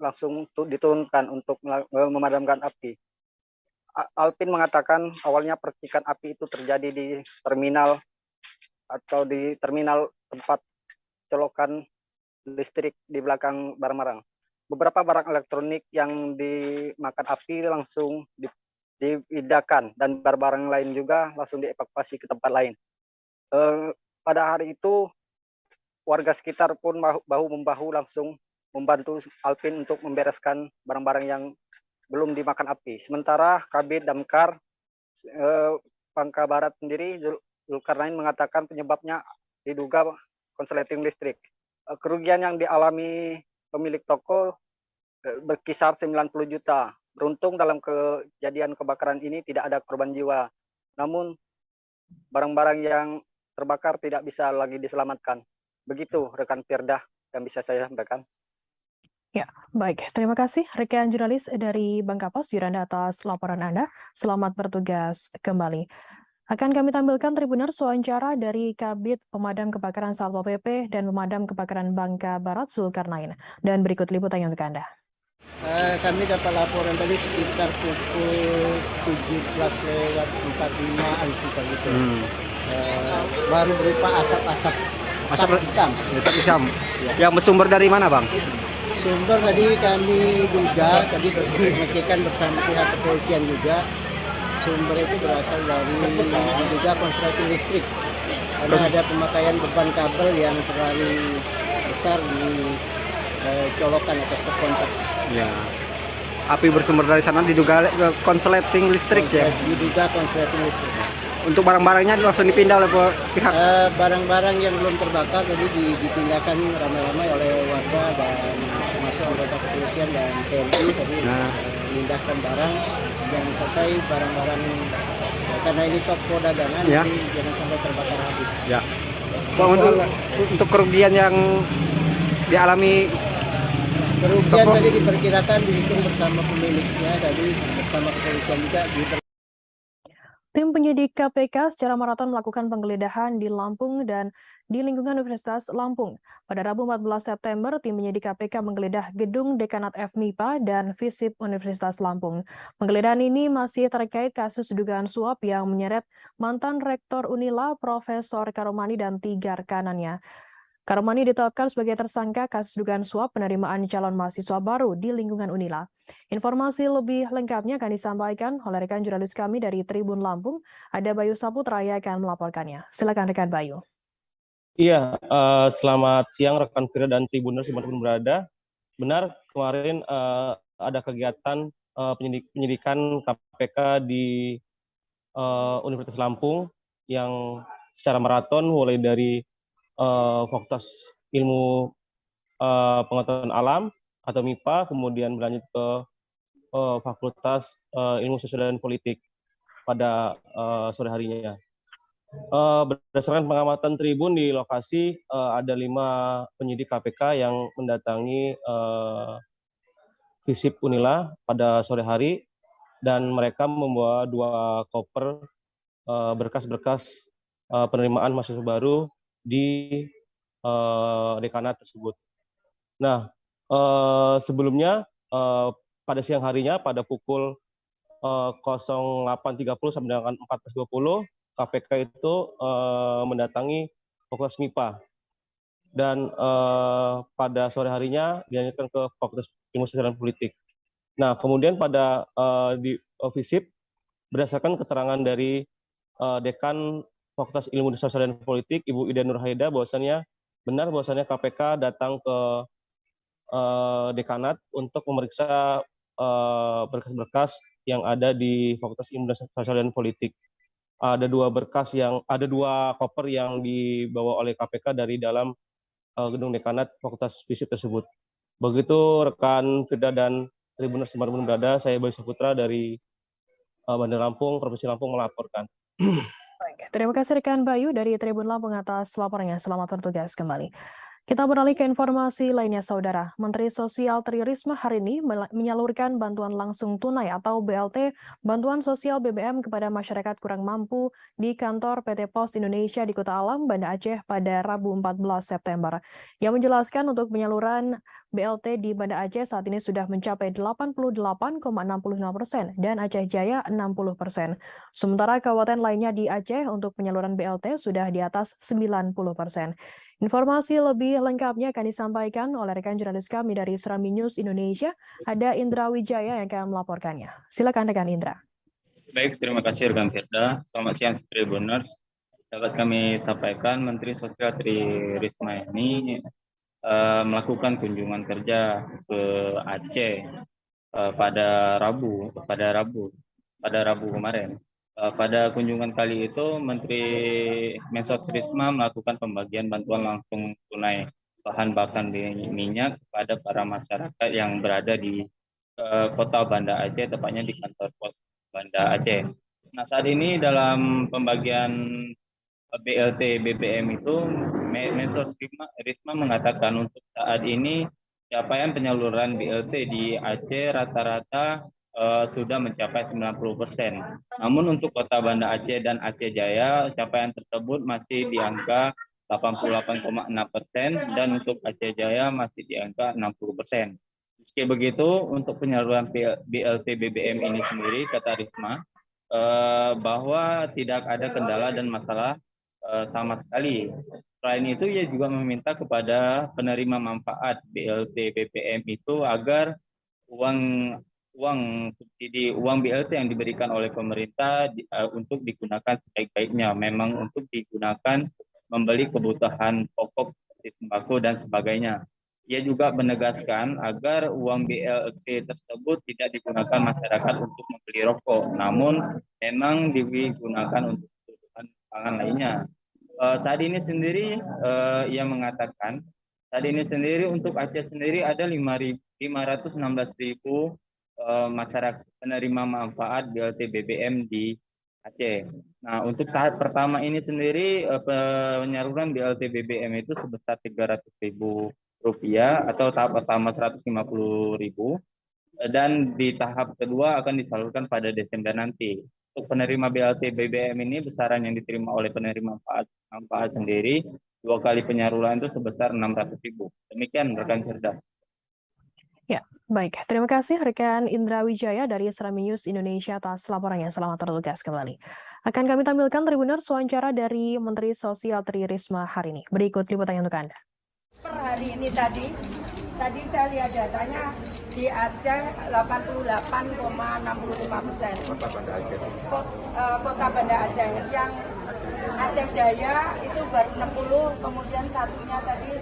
langsung diturunkan untuk memadamkan api. Alpin mengatakan awalnya percikan api itu terjadi di terminal tempat colokan listrik di belakang barang-barang. Beberapa barang elektronik yang dimakan api langsung dipindahkan dan barang-barang lain juga langsung dievakuasi ke tempat lain. Pada hari itu warga sekitar pun bahu-membahu langsung membantu Alpin untuk membereskan barang-barang yang belum dimakan api. Sementara Kabid Damkar Bangka Barat sendiri, Zulkarnain, mengatakan penyebabnya diduga konsleting listrik. Kerugian yang dialami pemilik toko berkisar 90 juta. Beruntung dalam kejadian kebakaran ini tidak ada korban jiwa. Namun barang-barang yang terbakar tidak bisa lagi diselamatkan. Begitu rekan Firda yang bisa saya sampaikan. Ya, baik. Terima kasih rekan jurnalis dari Bangka Pos, Yuranda, atas laporan Anda. Selamat bertugas kembali. Akan kami tampilkan Tribuners wawancara dari Kabid Pemadam Kebakaran Satpol PP dan Pemadam Kebakaran Bangka Barat, Zulkarnain. Dan berikut liputannya untuk Anda. Kami dapat laporan tadi sekitar pukul 17:45 sekitar gitu. Baru berupa asap hitam. Yang bersumber dari mana, Bang? Sumber tadi kami duga, tadi mengecekkan bersama pihak kepolisian juga. Sumber itu berasal dari juga konsleting listrik. Karena ada pemakaian beban kabel yang terlalu besar di colokan atas ke kontak. Ya. Api bersumber dari sana diduga konsleting listrik ya? Diduga konsleting listrik. Untuk barang-barangnya langsung dipindah oleh pihak? Barang-barang yang belum terbakar tadi dipindahkan ramai-ramai oleh warga dan termasuk anggota kepolisian dan TNI tadi memindahkan barang. Jangan sampai barang-barang karena ini toko dagangan, ya. Jadi jangan sampai terbakar habis. Ya. Untuk kerugian yang dialami tadi diperkirakan dihitung bersama pemiliknya, tadi bersama kepolisian juga. Tim penyidik KPK secara maraton melakukan penggeledahan di Lampung dan di lingkungan Universitas Lampung. Pada Rabu 14 September, tim penyidik KPK menggeledah gedung Dekanat FMIPA dan FISIP Universitas Lampung. Penggeledahan ini masih terkait kasus dugaan suap yang menyeret mantan Rektor Unila Profesor Karomani dan 3 rekanannya. Karmani ditetapkan sebagai tersangka kasus dugaan suap penerimaan calon mahasiswa baru di lingkungan Unila. Informasi lebih lengkapnya akan disampaikan oleh rekan jurnalis kami dari Tribun Lampung. Ada Bayu Saputra yang akan melaporkannya. Silakan rekan Bayu. Iya, selamat siang rekan Firda dan Tribuners dimanapun berada. Benar, kemarin ada kegiatan penyidikan KPK di Universitas Lampung yang secara maraton mulai dari Fakultas Ilmu Pengetahuan Alam atau MIPA, kemudian berlanjut ke Fakultas Ilmu Sosial dan Politik pada sore harinya. Berdasarkan pengamatan Tribun di lokasi ada 5 penyidik KPK yang mendatangi FISIP Unila pada sore hari dan mereka membawa 2 koper berkas-berkas penerimaan mahasiswa baru di dekanat tersebut. Nah, sebelumnya pada siang harinya pada pukul 08.30 sampai dengan 14.20 KPK itu mendatangi Fakultas MIPA dan pada sore harinya dilanjutkan ke Fakultas Ilmu Sosial dan Politik. Nah, kemudian pada di FISIP berdasarkan keterangan dari Dekan Fakultas Ilmu Sosial dan Politik, Ibu Ida Nurhaida, bahwasannya benar bahwasannya KPK datang ke dekanat untuk memeriksa berkas-berkas yang ada di Fakultas Ilmu Sosial dan Politik. Ada 2 koper yang dibawa oleh KPK dari dalam gedung dekanat Fakultas FISIP tersebut. Begitu rekan Firda dan Tribuners dimanapun berada, saya Bayu Saputra dari Bandar Lampung, Provinsi Lampung melaporkan. Baik, terima kasih rekan Bayu dari Tribun Lampung atas laporannya. Selamat bertugas kembali. Kita beralih ke informasi lainnya, Saudara. Menteri Sosial Tri Risma hari ini menyalurkan bantuan langsung tunai atau BLT, bantuan sosial BBM kepada masyarakat kurang mampu di kantor PT Pos Indonesia di Kota Alam, Banda Aceh pada Rabu 14 September. Yang menjelaskan untuk penyaluran BLT di Banda Aceh saat ini sudah mencapai 88,65% dan Aceh Jaya 60%. Sementara kabupaten lainnya di Aceh untuk penyaluran BLT sudah di atas 90%. Informasi lebih lengkapnya akan disampaikan oleh rekan jurnalis kami dari Serambi News Indonesia. Ada Indra Wijaya yang akan melaporkannya. Silakan rekan Indra. Baik, terima kasih rekan Firda. Selamat siang Tribuners. Dapat kami sampaikan Menteri Sosial Tri Risma ini melakukan kunjungan kerja ke Aceh pada Rabu kemarin. Pada kunjungan kali itu, Menteri Mensos Risma melakukan pembagian bantuan langsung tunai bahan bakar minyak kepada para masyarakat yang berada di Kota Banda Aceh, tepatnya di kantor pos Banda Aceh. Nah, saat ini dalam pembagian BLT BBM itu, Mensos Risma mengatakan untuk saat ini capaian penyaluran BLT di Aceh rata-rata sudah mencapai 90%. Namun untuk Kota Banda Aceh dan Aceh Jaya, capaian tersebut masih di angka 88,6% dan untuk Aceh Jaya masih di angka 60%. Meski begitu, untuk penyaluran BLT BBM ini sendiri, kata Risma, bahwa tidak ada kendala dan masalah sama sekali. Selain itu, ia juga meminta kepada penerima manfaat BLT BBM itu agar uang subsidi, uang BLT yang diberikan oleh pemerintah untuk digunakan sebaik-baiknya, memang untuk digunakan membeli kebutuhan pokok seperti sembako dan sebagainya. Ia juga menegaskan agar uang BLT tersebut tidak digunakan masyarakat untuk membeli rokok, namun memang digunakan untuk kebutuhan pangan lainnya. Saat ini sendiri ia mengatakan, saat ini sendiri untuk Aceh sendiri ada 516.000 masyarakat penerima manfaat BLT BBM di Aceh. Nah, untuk tahap pertama ini sendiri penyaluran BLT BBM itu sebesar Rp300.000 atau tahap pertama 150.000 dan di tahap kedua akan disalurkan pada Desember nanti. Untuk penerima BLT BBM ini besaran yang diterima oleh penerima manfaat sendiri 2 kali penyaluran itu sebesar 600.000. Demikian rekan Firda. Ya, baik. Terima kasih rekan Indra Wijaya dari Serambi News Indonesia atas laporannya. Selamat bertugas kembali. Akan kami tampilkan Tribuners wawancara dari Menteri Sosial Tri Risma hari ini. Berikut liputannya untuk Anda. Per hari ini tadi saya lihat datanya di Aceh 88,65%. Kota Banda Aceh. Yang Aceh Jaya itu baru 60, kemudian satunya tadi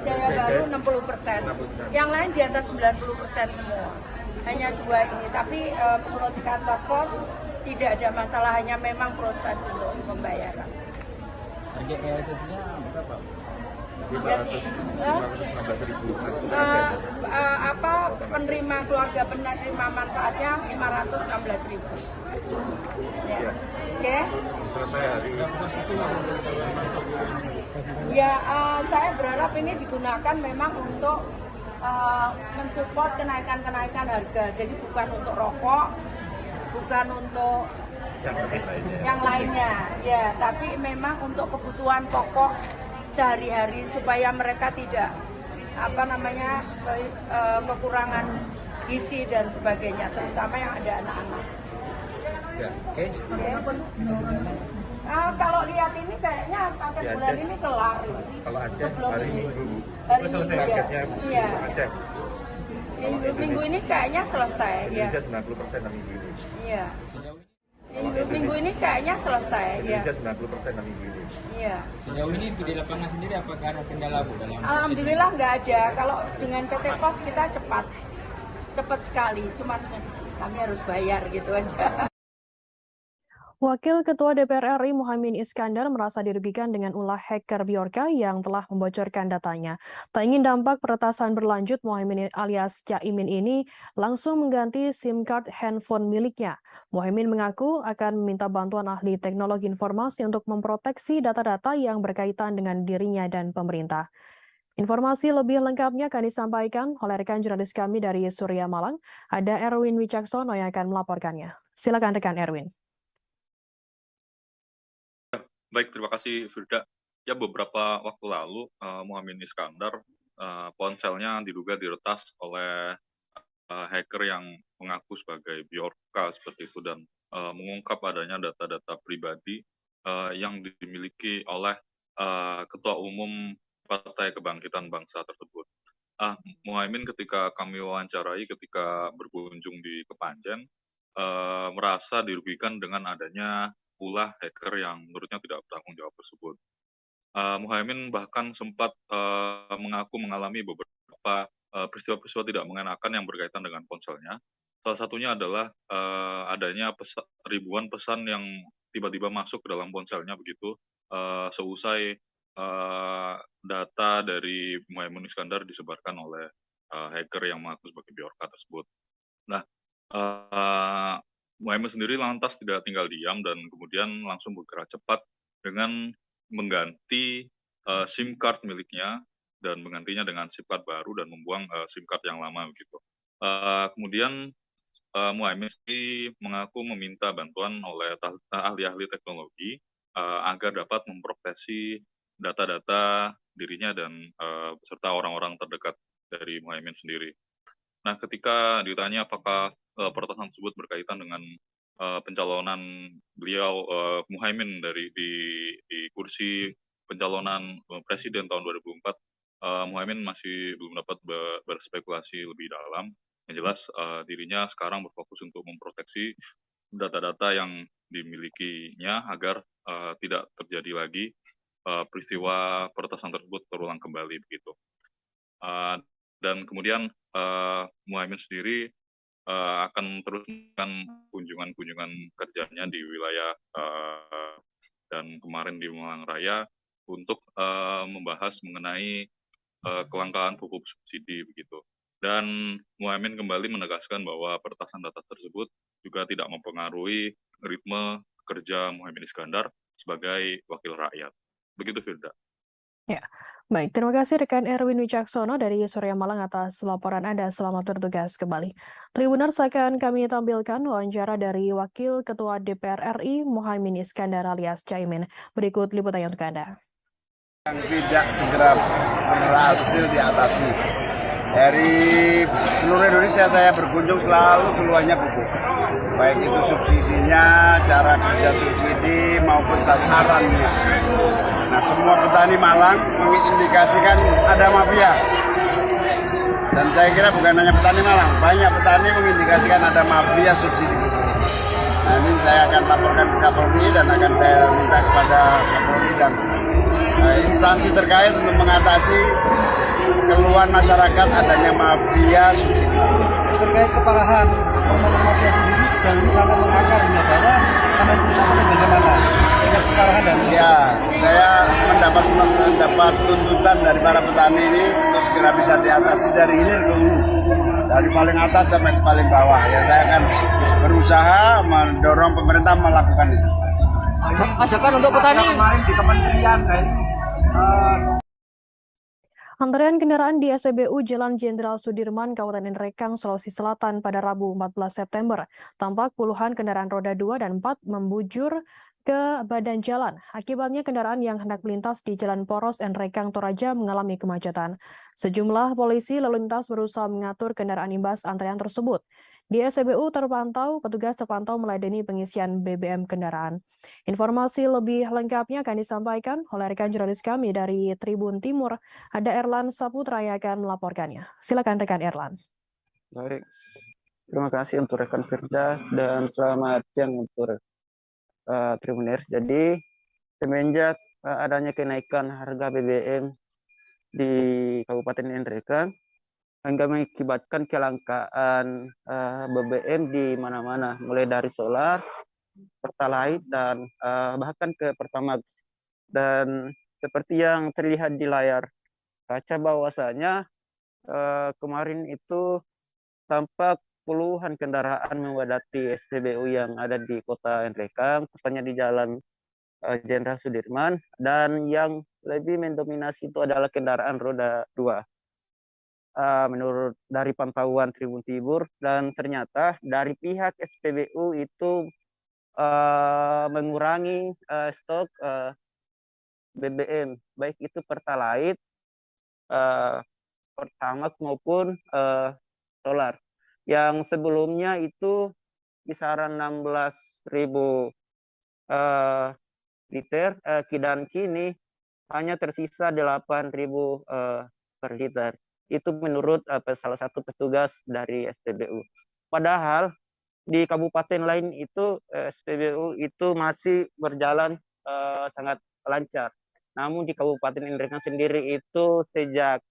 Jaya Baru 60%. Yang lain di atas 90% semua. Hanya 2 ini. Tapi menurut kantor pos tidak ada masalah, hanya memang proses untuk pembayaran. Target realisasinya berapa? Penerima keluarga penerima manfaatnya 516.000. Ya. Oke. Ya, saya berharap ini digunakan memang untuk mensupport kenaikan harga. Jadi bukan untuk rokok, bukan untuk yang lainnya. Ya, tapi memang untuk kebutuhan pokok sehari-hari supaya mereka tidak kekurangan gizi dan sebagainya, terutama yang ada anak-anak. Ya, oke. Kalau lihat ini kayaknya paket bulan ini kelar. Kalau Aceh sebelum hari ini. Minggu. Hari Selesai Minggu, targetnya iya. Aceh. Minggu ini kayaknya selesai. Ya. Indonesia 90% dan minggu ini. Iya. Minggu ini kayaknya selesai. Indonesia Ya. 90% dan minggu ini. Iya. Sejauh ini di lapangan sendiri apakah ada kendala Bu dalam? Alhamdulillah nggak ada. Kalau dengan PT Pos kita cepat sekali. Cuman kami harus bayar gitu aja. Wakil Ketua DPR RI Muhaimin Iskandar merasa dirugikan dengan ulah hacker Bjorka yang telah membocorkan datanya. Tak ingin dampak peretasan berlanjut, Muhaimin alias Caimin ini langsung mengganti SIM card handphone miliknya. Muhaimin mengaku akan meminta bantuan ahli teknologi informasi untuk memproteksi data-data yang berkaitan dengan dirinya dan pemerintah. Informasi lebih lengkapnya akan disampaikan oleh rekan jurnalis kami dari Surya Malang. Ada Erwin Wicaksono yang akan melaporkannya. Silakan rekan Erwin. Baik, terima kasih Firda. Ya, beberapa waktu lalu Muhaimin Iskandar ponselnya diduga diretas oleh hacker yang mengaku sebagai Bjorka seperti itu dan mengungkap adanya data-data pribadi yang dimiliki oleh Ketua Umum Partai Kebangkitan Bangsa tersebut. Muhaimin ketika kami wawancarai ketika berkunjung di Kepanjen merasa dirugikan dengan adanya ulah hacker yang menurutnya tidak bertanggung jawab tersebut. Muhaimin bahkan sempat mengaku mengalami beberapa peristiwa-peristiwa tidak mengenakan yang berkaitan dengan ponselnya. Salah satunya adalah adanya ribuan pesan yang tiba-tiba masuk ke dalam ponselnya begitu seusai data dari Muhaimin Iskandar disebarkan oleh hacker yang mengaku sebagai Bjorka tersebut. Nah, Muhaimin sendiri lantas tidak tinggal diam dan kemudian langsung bergerak cepat dengan mengganti SIM card miliknya dan menggantinya dengan SIM card baru dan membuang SIM card yang lama begitu. Kemudian Muhaimin sendiri mengaku meminta bantuan oleh ahli-ahli teknologi agar dapat memproteksi data-data dirinya dan beserta orang-orang terdekat dari Muhaimin sendiri. Nah, ketika ditanya apakah peretasan tersebut berkaitan dengan pencalonan beliau Muhaimin di kursi pencalonan presiden tahun 2004, Muhaimin masih belum dapat berspekulasi lebih dalam. Yang jelas dirinya sekarang berfokus untuk memproteksi data-data yang dimilikinya agar tidak terjadi lagi peristiwa peretasan tersebut terulang kembali begitu. Dan kemudian Muhaimin sendiri akan terus melakukan kunjungan-kunjungan kerjanya di wilayah dan kemarin di Malang Raya untuk membahas mengenai kelangkaan pupuk subsidi begitu. Dan Muhaimin kembali menegaskan bahwa peretasan data tersebut juga tidak mempengaruhi ritme kerja Muhaimin Iskandar sebagai wakil rakyat. Begitu, Firda. Ya, baik. Terima kasih rekan Erwin Wicaksono dari Surya Malang atas laporan Anda. Selamat bertugas kembali. Tribuners, akan kami tampilkan wawancara dari Wakil Ketua DPR RI Muhaimin Iskandar alias Caimin. Berikut liputannya untuk Anda. Yang tidak segera berhasil diatasi. Dari seluruh Indonesia saya berkunjung selalu keluarnya pupuk. baik itu subsidinya, cara kerja subsidi maupun sasarannya. Nah, semua petani Malang mengindikasikan ada mafia. Dan saya kira bukan hanya petani Malang, banyak petani mengindikasikan ada mafia subsidi. Nah, ini saya akan laporkan ke Kapolri dan akan saya minta kepada Kapolri dan instansi terkait untuk mengatasi keluhan masyarakat adanya mafia subsidi. Terkait keparahan mafia subsidi sejauh ini sampai mengakar di negara, sampai pusat bagaimana? Dengan keparahan dan ya, saya mendapat tuntutan dari para petani ini untuk segera bisa diatasi dari hilir ke hulu, dari paling atas sampai ke paling bawah. Ya, saya akan berusaha mendorong pemerintah melakukan itu. Ajakan untuk petani kemarin di kementerian Antrean kendaraan di SPBU Jalan Jenderal Sudirman, Kabupaten Nrekang, Sulawesi Selatan pada Rabu 14 September. Tampak puluhan kendaraan roda 2 dan 4 membujur ke badan jalan. Akibatnya kendaraan yang hendak melintas di Jalan Poros Nrekang Toraja mengalami kemacetan. Sejumlah polisi lalu lintas berusaha mengatur kendaraan imbas antrean tersebut. Di SPBU petugas terpantau meladeni pengisian BBM kendaraan. Informasi lebih lengkapnya akan disampaikan oleh rekan jurnalis kami dari Tribun Timur. Ada Erlan Saputra yang akan melaporkannya. Silakan rekan Erlan. Baik, terima kasih untuk rekan Firda dan selamat siang untuk Tribuners. Jadi semenjak adanya kenaikan harga BBM di Kabupaten Nrekang hingga mengakibatkan kelangkaan BBM di mana-mana, mulai dari solar, pertalite, dan bahkan ke Pertamax. Dan seperti yang terlihat di layar kaca bahwasanya kemarin itu tampak puluhan kendaraan memadati SPBU yang ada di kota Nrekang, tepatnya di Jalan Jenderal Sudirman, dan yang lebih mendominasi itu adalah kendaraan roda 2. Menurut dari pantauan Tribun Timur, dan ternyata dari pihak SPBU itu mengurangi stok BBM, baik itu pertalite, Pertamax maupun solar. Yang sebelumnya itu kisaran 16.000 liter, dan kini hanya tersisa 8.000 per liter. Itu menurut salah satu petugas dari SPBU. Padahal di kabupaten lain itu SPBU itu masih berjalan sangat lancar. Namun di Kabupaten Nrekang sendiri itu sejak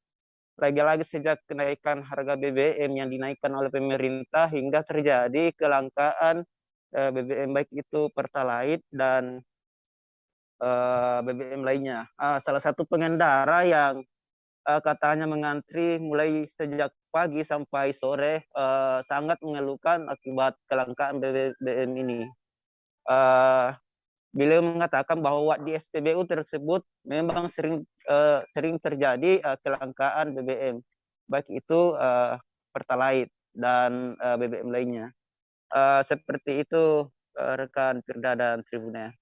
kenaikan harga BBM yang dinaikkan oleh pemerintah hingga terjadi kelangkaan BBM baik itu pertalite dan BBM lainnya. Salah satu pengendara yang katanya mengantri mulai sejak pagi sampai sore sangat mengeluhkan akibat kelangkaan BBM ini. Beliau mengatakan bahwa di SPBU tersebut memang sering terjadi kelangkaan BBM, baik itu pertalite dan BBM lainnya. Seperti itu rekan Firda dan Tribuners.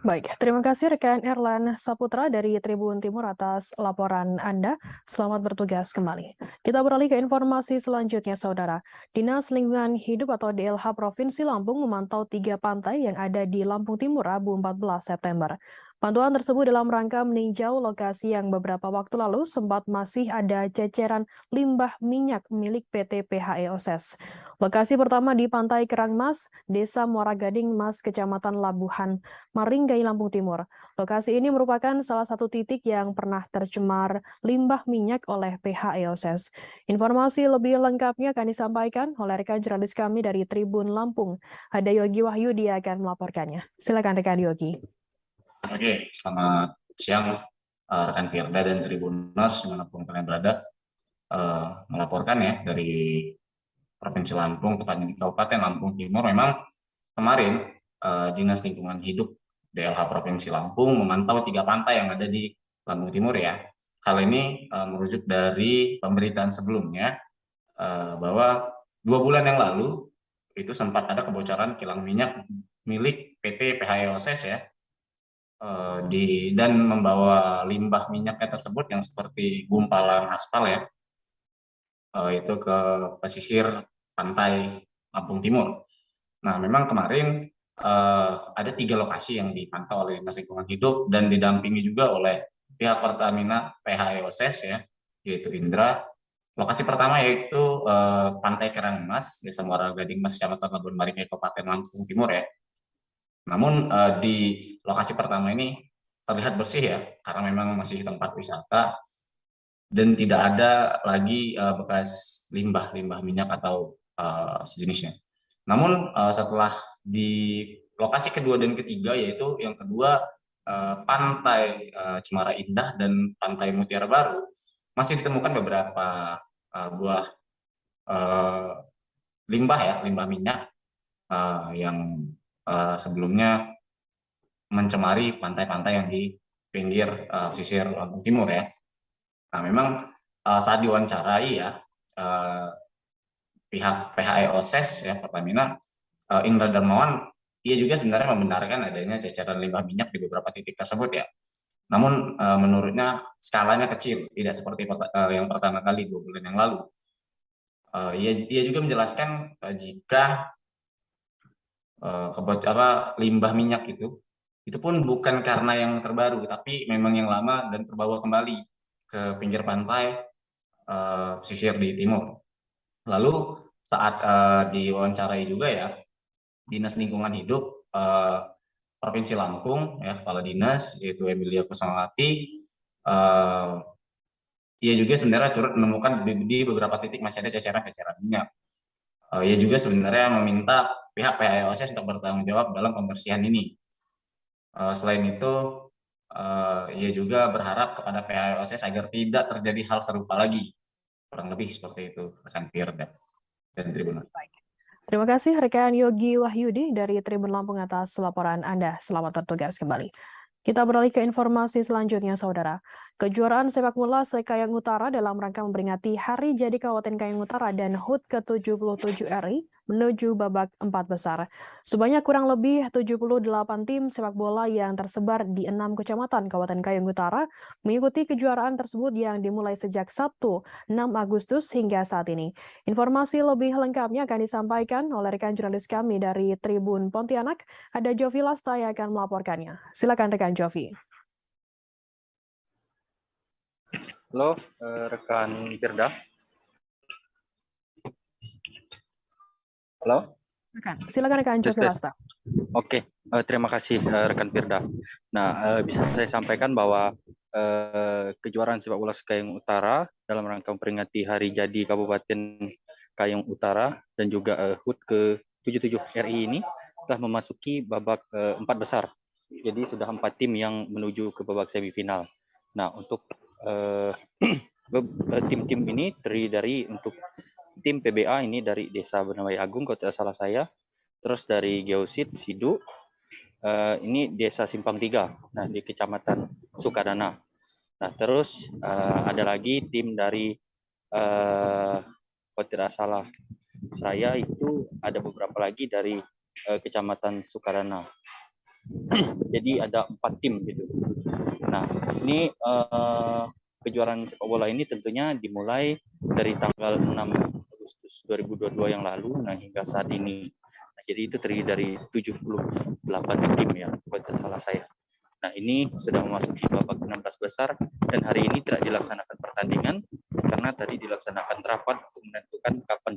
Baik, terima kasih rekan Erlan Saputra dari Tribun Timur atas laporan Anda. Selamat bertugas kembali. Kita beralih ke informasi selanjutnya, Saudara. Dinas Lingkungan Hidup atau DLH Provinsi Lampung memantau 3 pantai yang ada di Lampung Timur Rabu 14 September. Pantauan tersebut dalam rangka meninjau lokasi yang beberapa waktu lalu sempat masih ada ceceran limbah minyak milik PT PHE OSES. Lokasi pertama di Pantai Kerangmas, Desa Muara Gading Mas, Kecamatan Labuhan, Maringgai, Lampung Timur. Lokasi ini merupakan salah satu titik yang pernah tercemar limbah minyak oleh PHE OSES. Informasi lebih lengkapnya akan disampaikan oleh rekan jurnalis kami dari Tribun Lampung. Ada Yogi Wahyudi yang akan melaporkannya. Silakan rekan Yogi. Oke, selamat siang rekan Firda dan Tribuners dimanapun kalian berada. Melaporkan ya dari Provinsi Lampung, tepatnya di Kabupaten Lampung Timur. Memang kemarin Dinas Lingkungan Hidup DLH Provinsi Lampung memantau 3 pantai yang ada di Lampung Timur ya. Hal ini merujuk dari pemberitaan sebelumnya bahwa 2 bulan yang lalu itu sempat ada kebocoran kilang minyak milik PT PHE OSES ya. Dan membawa limbah minyaknya tersebut yang seperti gumpalan aspal ya, itu ke pesisir pantai Lampung Timur. Nah, memang kemarin ada 3 lokasi yang dipantau oleh Dinas Lingkungan Hidup dan didampingi juga oleh pihak Pertamina PHEOSES ya, yaitu Indra. Lokasi pertama yaitu Pantai Karangmas, Desa Muara Gading Mas, Kecamatan Labuan Baring, Kabupaten Lampung Timur ya. Namun di lokasi pertama ini terlihat bersih ya, karena memang masih tempat wisata dan tidak ada lagi bekas limbah minyak atau sejenisnya. Namun setelah di lokasi kedua dan ketiga, yaitu yang kedua Pantai Cemara Indah dan Pantai Mutiara Baru, masih ditemukan beberapa buah limbah minyak yang sebelumnya mencemari pantai-pantai yang di pinggir pesisir Lampung Timur ya. Nah, memang saat diwawancarai ya pihak PHEOSES ya Pertamina, Indra Darmawan, ia juga sebenarnya membenarkan adanya ceceran limbah minyak di beberapa titik tersebut ya. Namun menurutnya skalanya kecil, tidak seperti yang pertama kali 2 bulan yang lalu. Ia juga menjelaskan jika limbah minyak itu pun bukan karena yang terbaru, tapi memang yang lama dan terbawa kembali ke pinggir pantai pesisir di timur. Lalu saat diwawancarai juga ya Dinas Lingkungan Hidup Provinsi Lampung ya, Kepala Dinas yaitu Emilia Kusumawati, ia juga sebenarnya turut menemukan di beberapa titik masih ada ceceran minyak. Ia juga sebenarnya meminta pihak PHEOSES untuk bertanggung jawab dalam pembersihan ini. Selain itu, ia juga berharap kepada PHEOSES agar tidak terjadi hal serupa lagi. Kurang lebih seperti itu, rekan Firda dan Tribun. Terima kasih rekan Yogi Wahyudi dari Tribun Lampung atas laporan Anda. Selamat bertugas kembali. Kita beralih ke informasi selanjutnya, Saudara. Kejuaraan sepak bola se-Kayang Utara dalam rangka memperingati Hari Jadi Kabupaten Kayang Utara dan HUT ke-77 RI menuju babak 4 besar. Sebanyak kurang lebih 78 tim sepak bola yang tersebar di 6 kecamatan Kabupaten Kayang Utara mengikuti kejuaraan tersebut yang dimulai sejak Sabtu 6 Agustus hingga saat ini. Informasi lebih lengkapnya akan disampaikan oleh rekan jurnalis kami dari Tribun Pontianak. Ada Jovi Lasta yang akan melaporkannya. Silakan rekan Jovi. Halo, rekan Firda. Halo? Silakan rekan Jovi Lasta. Oke, terima kasih rekan Firda. Nah, bisa saya sampaikan bahwa kejuaraan sepak bola Kayang Utara dalam rangka memperingati Hari Jadi Kabupaten Kayang Utara dan juga HUT ke-77 RI ini telah memasuki babak 4 besar. Jadi sudah 4 tim yang menuju ke babak semifinal. Nah, untuk tim-tim ini terdiri dari untuk tim PBA ini dari Desa Benawai Agung, Kota Salasaya, terus dari Geosit Sidu, ini Desa Simpang 3, nah di Kecamatan Sukadana. Nah, terus ada lagi tim dari kalau tidak salah saya itu ada beberapa lagi dari Kecamatan Sukadana. Jadi ada 4 tim gitu. Nah, ini kejuaraan sepak bola ini tentunya dimulai dari tanggal 6 Agustus 2022 yang lalu, nah hingga saat ini. Nah, jadi itu terdiri dari 78 tim ya, kalau tidak salah saya. Nah, ini sudah memasuki babak 16 besar dan hari ini tidak dilaksanakan pertandingan karena tadi dilaksanakan rapat untuk menentukan kapan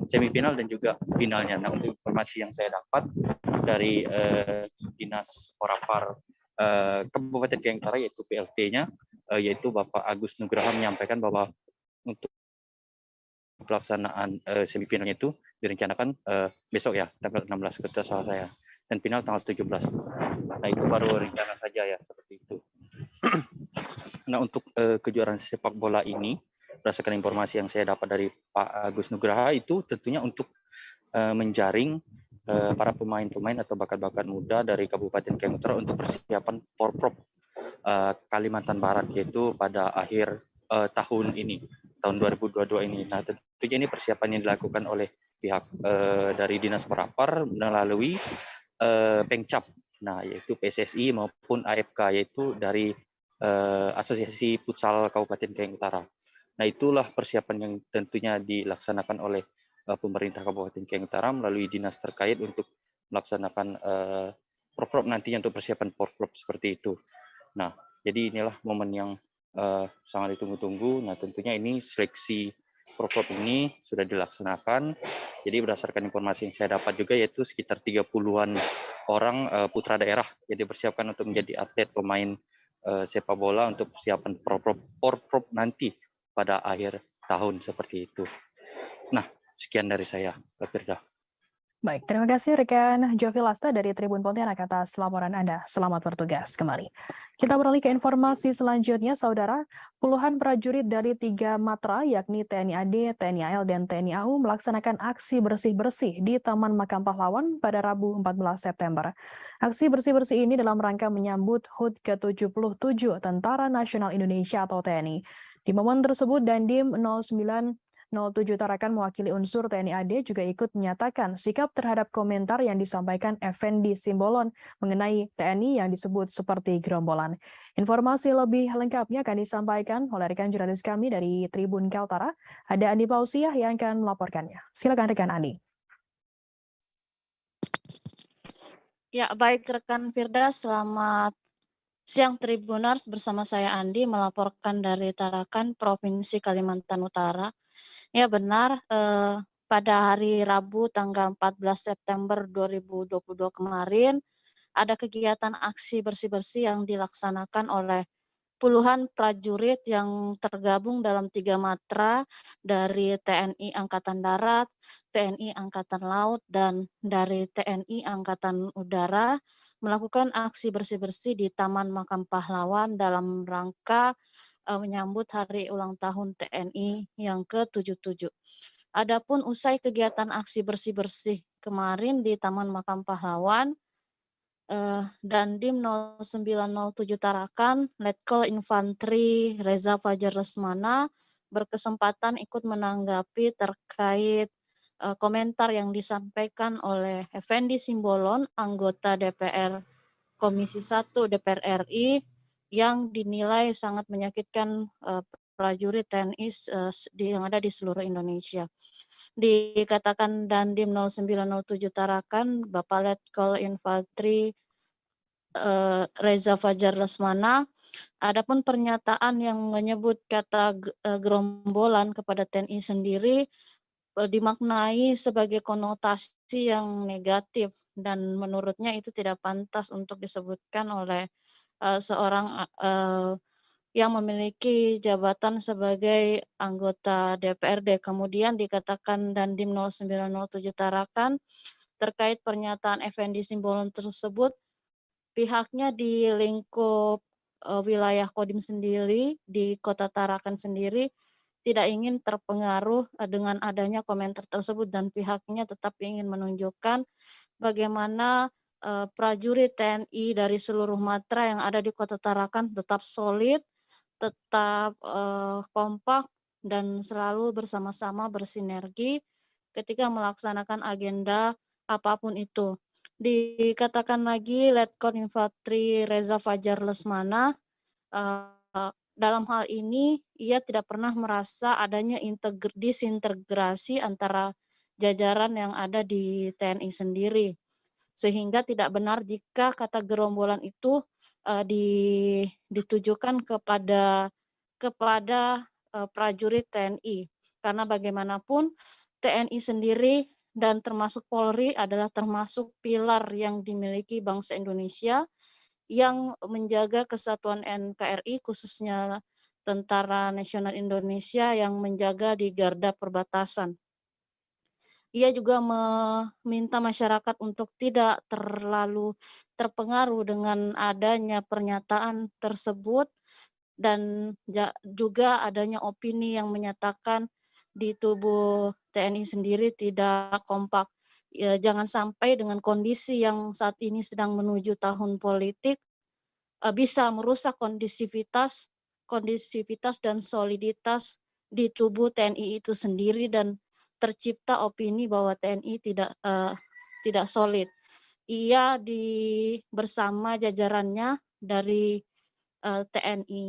semifinal dan juga finalnya. Nah, untuk informasi yang saya dapat dari Dinas Porapar Kabupaten Kayang Utara yaitu PLT-nya, yaitu Bapak Agus Nugraha menyampaikan bahwa untuk pelaksanaan semifinalnya itu direncanakan besok ya, tanggal 16 kota salah saya, dan final tanggal 17. Nah, itu baru rencana saja ya, seperti itu. Nah, untuk kejuaraan sepak bola ini, berdasarkan informasi yang saya dapat dari Pak Agus Nugraha, itu tentunya untuk menjaring para pemain-pemain atau bakat-bakat muda dari Kabupaten Kayang Utara untuk persiapan Porprov Kalimantan Barat, yaitu pada akhir tahun ini, tahun 2022 ini. Nah, tentunya ini persiapan yang dilakukan oleh pihak dari Dinas Porapar melalui Pengcap, nah yaitu PSSI maupun AFK, yaitu dari Asosiasi Futsal Kabupaten Kayang Utara. Nah, itulah persiapan yang tentunya dilaksanakan oleh pemerintah Kabupaten Kayang Utara melalui dinas terkait untuk melaksanakan Porprov nantinya untuk persiapan Porprov seperti itu. Nah, jadi inilah momen yang sangat ditunggu-tunggu. Nah, tentunya ini seleksi Porprov ini sudah dilaksanakan. Jadi berdasarkan informasi yang saya dapat juga yaitu sekitar 30-an orang putra daerah yang dipersiapkan untuk menjadi atlet pemain sepak bola untuk persiapan Porprov nanti pada akhir tahun seperti itu. Nah, sekian dari saya, Pak Firda. Baik, terima kasih rekan Jovi Lasta dari Tribun Pontianak atas laporan Anda. Selamat bertugas kembali. Kita beralih ke informasi selanjutnya, Saudara. Puluhan prajurit dari 3 matra, yakni TNI AD, TNI AL, dan TNI AU melaksanakan aksi bersih-bersih di Taman Makam Pahlawan pada Rabu 14 September. Aksi bersih-bersih ini dalam rangka menyambut HUT ke-77 Tentara Nasional Indonesia atau TNI. Di momen tersebut, Dandim 0907 Tarakan mewakili unsur TNI AD juga ikut menyatakan sikap terhadap komentar yang disampaikan Effendi Simbolon mengenai TNI yang disebut seperti gerombolan. Informasi lebih lengkapnya akan disampaikan oleh rekan jurnalis kami dari Tribun Kaltara. Ada Andi Pausiah yang akan melaporkannya. Silakan rekan Andi. Ya, baik rekan Firda, selamat siang Tribuners, bersama saya Andi melaporkan dari Tarakan, Provinsi Kalimantan Utara. Ya benar, pada hari Rabu tanggal 14 September 2022 kemarin ada kegiatan aksi bersih-bersih yang dilaksanakan oleh puluhan prajurit yang tergabung dalam 3 matra dari TNI Angkatan Darat, TNI Angkatan Laut, dan dari TNI Angkatan Udara melakukan aksi bersih-bersih di Taman Makam Pahlawan dalam rangka menyambut hari ulang tahun TNI yang ke-77. Adapun usai kegiatan aksi bersih-bersih kemarin di Taman Makam Pahlawan, Dandim 0907 Tarakan, Letkol Infantri Reza Fajar Lesmana berkesempatan ikut menanggapi terkait komentar yang disampaikan oleh Effendi Simbolon, anggota DPR Komisi 1 DPR RI, yang dinilai sangat menyakitkan prajurit TNI yang ada di seluruh Indonesia. Dikatakan Dandim 0907 Tarakan, Bapak Letkol Infantri Reza Fajar Lesmana, adapun pernyataan yang menyebut kata gerombolan kepada TNI sendiri dimaknai sebagai konotasi yang negatif dan menurutnya itu tidak pantas untuk disebutkan oleh seorang yang memiliki jabatan sebagai anggota DPRD. Kemudian dikatakan Dandim 0907 Tarakan terkait pernyataan Effendi Simbolon tersebut, pihaknya di lingkup wilayah Kodim sendiri, di Kota Tarakan sendiri, tidak ingin terpengaruh dengan adanya komentar tersebut dan pihaknya tetap ingin menunjukkan bagaimana prajurit TNI dari seluruh matra yang ada di Kota Tarakan tetap solid, tetap kompak, dan selalu bersama-sama bersinergi ketika melaksanakan agenda apapun itu. Dikatakan lagi Letkol Infantri Reza Fajar Lesmana, dalam hal ini ia tidak pernah merasa adanya disintegrasi antara jajaran yang ada di TNI sendiri, sehingga tidak benar jika kata gerombolan itu ditujukan kepada prajurit TNI, karena bagaimanapun TNI sendiri dan termasuk Polri adalah termasuk pilar yang dimiliki bangsa Indonesia yang menjaga kesatuan NKRI, khususnya Tentara Nasional Indonesia yang menjaga di garda perbatasan. Ia juga meminta masyarakat untuk tidak terlalu terpengaruh dengan adanya pernyataan tersebut dan juga adanya opini yang menyatakan di tubuh TNI sendiri tidak kompak. Ya, jangan sampai dengan kondisi yang saat ini sedang menuju tahun politik bisa merusak kondisivitas dan soliditas di tubuh TNI itu sendiri dan tercipta opini bahwa TNI tidak solid. Ia bersama jajarannya dari TNI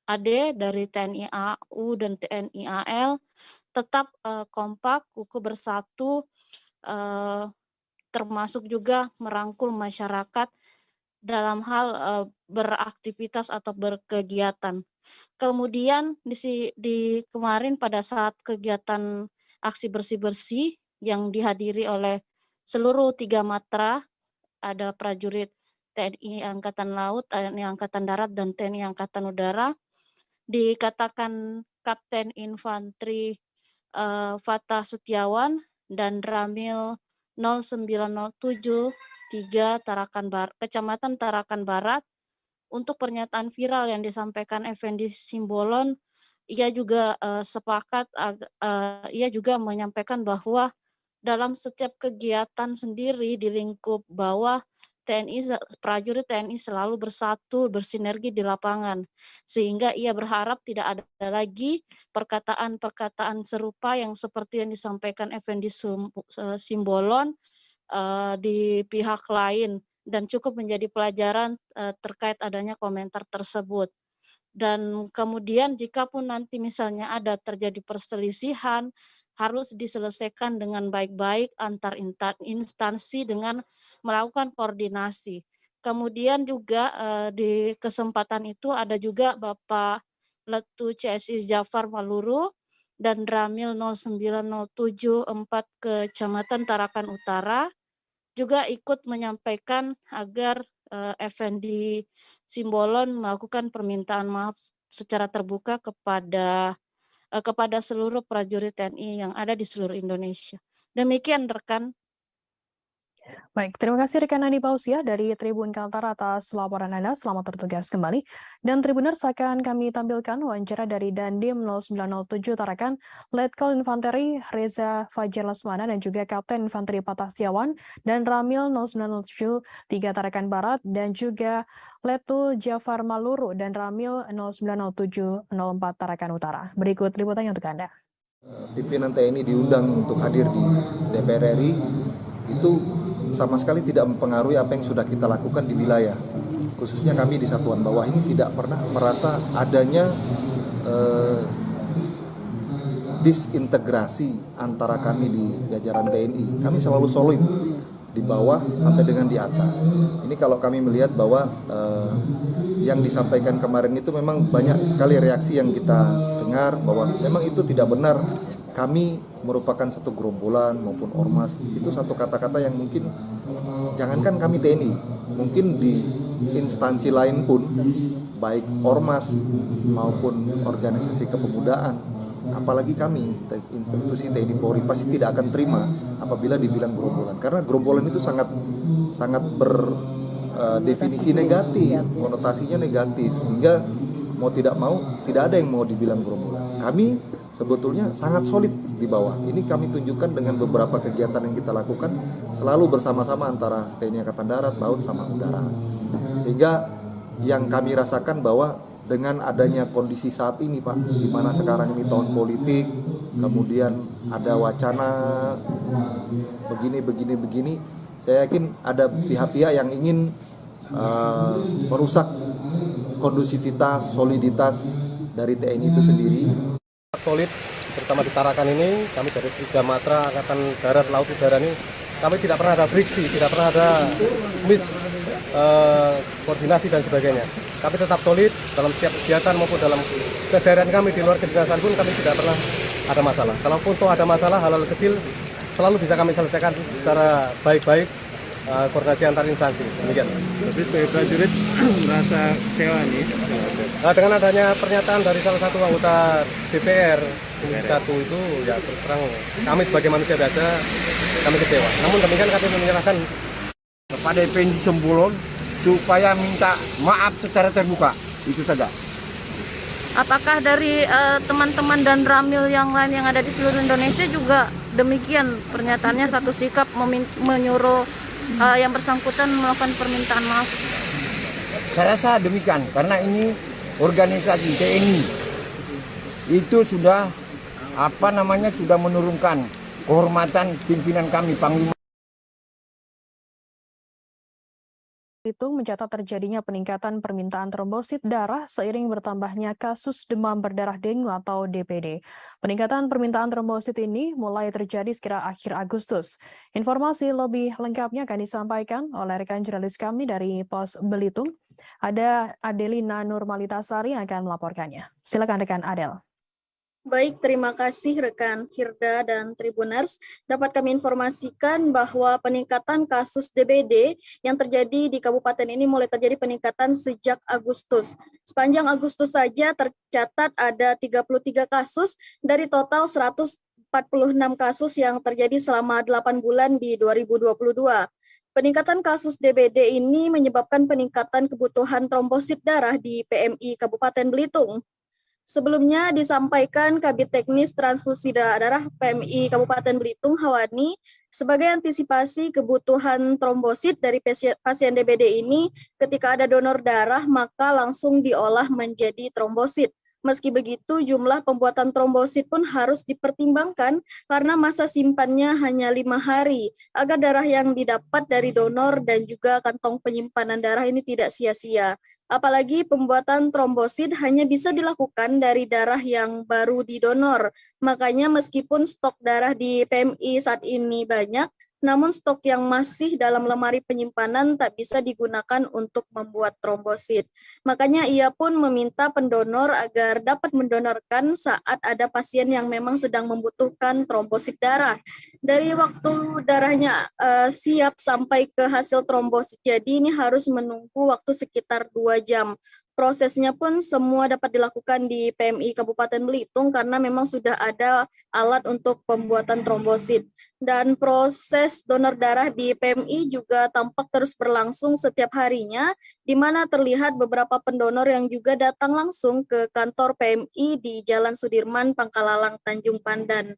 AD dari TNI AU dan TNI AL tetap kompak, kukuh bersatu, termasuk juga merangkul masyarakat dalam hal beraktivitas atau berkegiatan. Kemudian di kemarin pada saat kegiatan aksi bersih-bersih yang dihadiri oleh seluruh 3 matra, ada prajurit TNI Angkatan Laut, TNI Angkatan Darat, dan TNI Angkatan Udara, dikatakan Kapten Infanteri Fatah Setiawan dan Ramil 0907 3 Kecamatan Tarakan Barat. Untuk pernyataan viral yang disampaikan Effendi Simbolon, ia juga ia juga menyampaikan bahwa dalam setiap kegiatan sendiri di lingkup bawah prajurit TNI selalu bersatu, bersinergi di lapangan, sehingga ia berharap tidak ada lagi perkataan-perkataan serupa yang seperti yang disampaikan Effendi Simbolon di pihak lain, dan cukup menjadi pelajaran terkait adanya komentar tersebut. Dan kemudian jikapun nanti misalnya ada terjadi perselisihan, harus diselesaikan dengan baik-baik antar instansi dengan melakukan koordinasi. Kemudian juga di kesempatan itu ada juga Bapak Letu CSI Jafar Maluru dan Ramil 0907 4 Kecamatan Tarakan Utara juga ikut menyampaikan agar Effendi Simbolon melakukan permintaan maaf secara terbuka kepada seluruh prajurit TNI yang ada di seluruh Indonesia. Demikian rekan. Baik, terima kasih rekan Andi Pausia dari Tribun Kaltara atas laporan Anda. Selamat bertugas kembali. Dan Tribuners akan kami tampilkan wawancara dari Dandim 0907 Tarakan, Letkol Infanteri Reza Fajar Lesmana dan juga Kapten Infanteri Fatah Setiawan, dan Ramil 0907 3 Tarakan Barat, dan juga Letu Jafar Maluru dan Ramil 0907 04 Tarakan Utara. Berikut liputannya untuk Anda. Pimpinan TNI diundang untuk hadir di DPR RI, itu sama sekali tidak mempengaruhi apa yang sudah kita lakukan di wilayah. Khususnya kami di Satuan Bawah ini tidak pernah merasa adanya disintegrasi antara kami di jajaran TNI. Kami selalu solid di bawah sampai dengan di atas. Ini kalau kami melihat bahwa yang disampaikan kemarin itu memang banyak sekali reaksi yang kita dengar bahwa memang itu tidak benar. Kami merupakan satu gerombolan maupun ormas, itu satu kata-kata yang mungkin jangankan kami TNI, mungkin di instansi lain pun, baik ormas maupun organisasi kepemudaan, apalagi kami institusi TNI Polri pasti tidak akan terima apabila dibilang gerombolan, karena gerombolan itu sangat berdefinisi negatif, konotasinya negatif, sehingga mau tidak mau tidak ada yang mau dibilang gerombolan. Kami sebetulnya sangat solid di bawah. Ini kami tunjukkan dengan beberapa kegiatan yang kita lakukan selalu bersama-sama antara TNI Angkatan Darat, Laut, sama Udara. Sehingga yang kami rasakan bahwa dengan adanya kondisi saat ini Pak, di mana sekarang ini tahun politik, kemudian ada wacana begini, saya yakin ada pihak-pihak yang ingin merusak kondusivitas, soliditas dari TNI itu sendiri. Solid, terutama di Tarakan ini, kami dari 3 matra Angkatan Darat, Laut, Udara ini, kami tidak pernah ada friksi, tidak pernah ada koordinasi dan sebagainya. Kami tetap solid dalam setiap kegiatan maupun dalam keseharian kami di luar kedinasan pun kami tidak pernah ada masalah. Kalaupun toh ada masalah hal-hal kecil selalu bisa kami selesaikan secara baik-baik, koordinasi antar instansi. Demikian. Tapi sebagai prajurit merasa kecewa nih. Dengan adanya pernyataan dari salah satu anggota DPR Komisi 1 itu, ya terus terang kami sebagai manusia biasa kami kecewa. Namun demikian kami menyerahkan kepada Effendi Simbolon supaya minta maaf secara terbuka, itu saja. Apakah dari teman-teman dan Ramil yang lain yang ada di seluruh Indonesia juga demikian pernyataannya, satu sikap menyuruh yang bersangkutan melakukan permintaan maaf? Saya rasa demikian, karena ini organisasi TNI itu sudah sudah menurunkan kehormatan pimpinan kami Panglima. Belitung mencatat terjadinya peningkatan permintaan trombosit darah seiring bertambahnya kasus demam berdarah dengue atau DBD. Peningkatan permintaan trombosit ini mulai terjadi sekira akhir Agustus. Informasi lebih lengkapnya akan disampaikan oleh rekan jurnalis kami dari Pos Belitung. Ada Adelina Nurmalitasari yang akan melaporkannya. Silakan rekan Adel. Baik, terima kasih rekan Firda dan Tribuners. Dapat kami informasikan bahwa peningkatan kasus DBD yang terjadi di kabupaten ini mulai terjadi peningkatan sejak Agustus. Sepanjang Agustus saja tercatat ada 33 kasus dari total 146 kasus yang terjadi selama 8 bulan di 2022. Peningkatan kasus DBD ini menyebabkan peningkatan kebutuhan trombosit darah di PMI Kabupaten Belitung. Sebelumnya disampaikan Kabid Teknis Transfusi Darah PMI Kabupaten Belitung Hawani, sebagai antisipasi kebutuhan trombosit dari pasien DBD ini, ketika ada donor darah maka langsung diolah menjadi trombosit. Meski begitu, jumlah pembuatan trombosit pun harus dipertimbangkan karena masa simpannya hanya 5 hari, agar darah yang didapat dari donor dan juga kantong penyimpanan darah ini tidak sia-sia. Apalagi pembuatan trombosit hanya bisa dilakukan dari darah yang baru didonor. Makanya meskipun stok darah di PMI saat ini banyak, namun stok yang masih dalam lemari penyimpanan tak bisa digunakan untuk membuat trombosit. Makanya ia pun meminta pendonor agar dapat mendonorkan saat ada pasien yang memang sedang membutuhkan trombosit darah. Dari waktu darahnya siap sampai ke hasil trombosit, jadi ini harus menunggu waktu sekitar 2 jam. Prosesnya pun semua dapat dilakukan di PMI Kabupaten Belitung karena memang sudah ada alat untuk pembuatan trombosit. Dan proses donor darah di PMI juga tampak terus berlangsung setiap harinya, di mana terlihat beberapa pendonor yang juga datang langsung ke kantor PMI di Jalan Sudirman, Pangkalalang, Tanjung Pandan.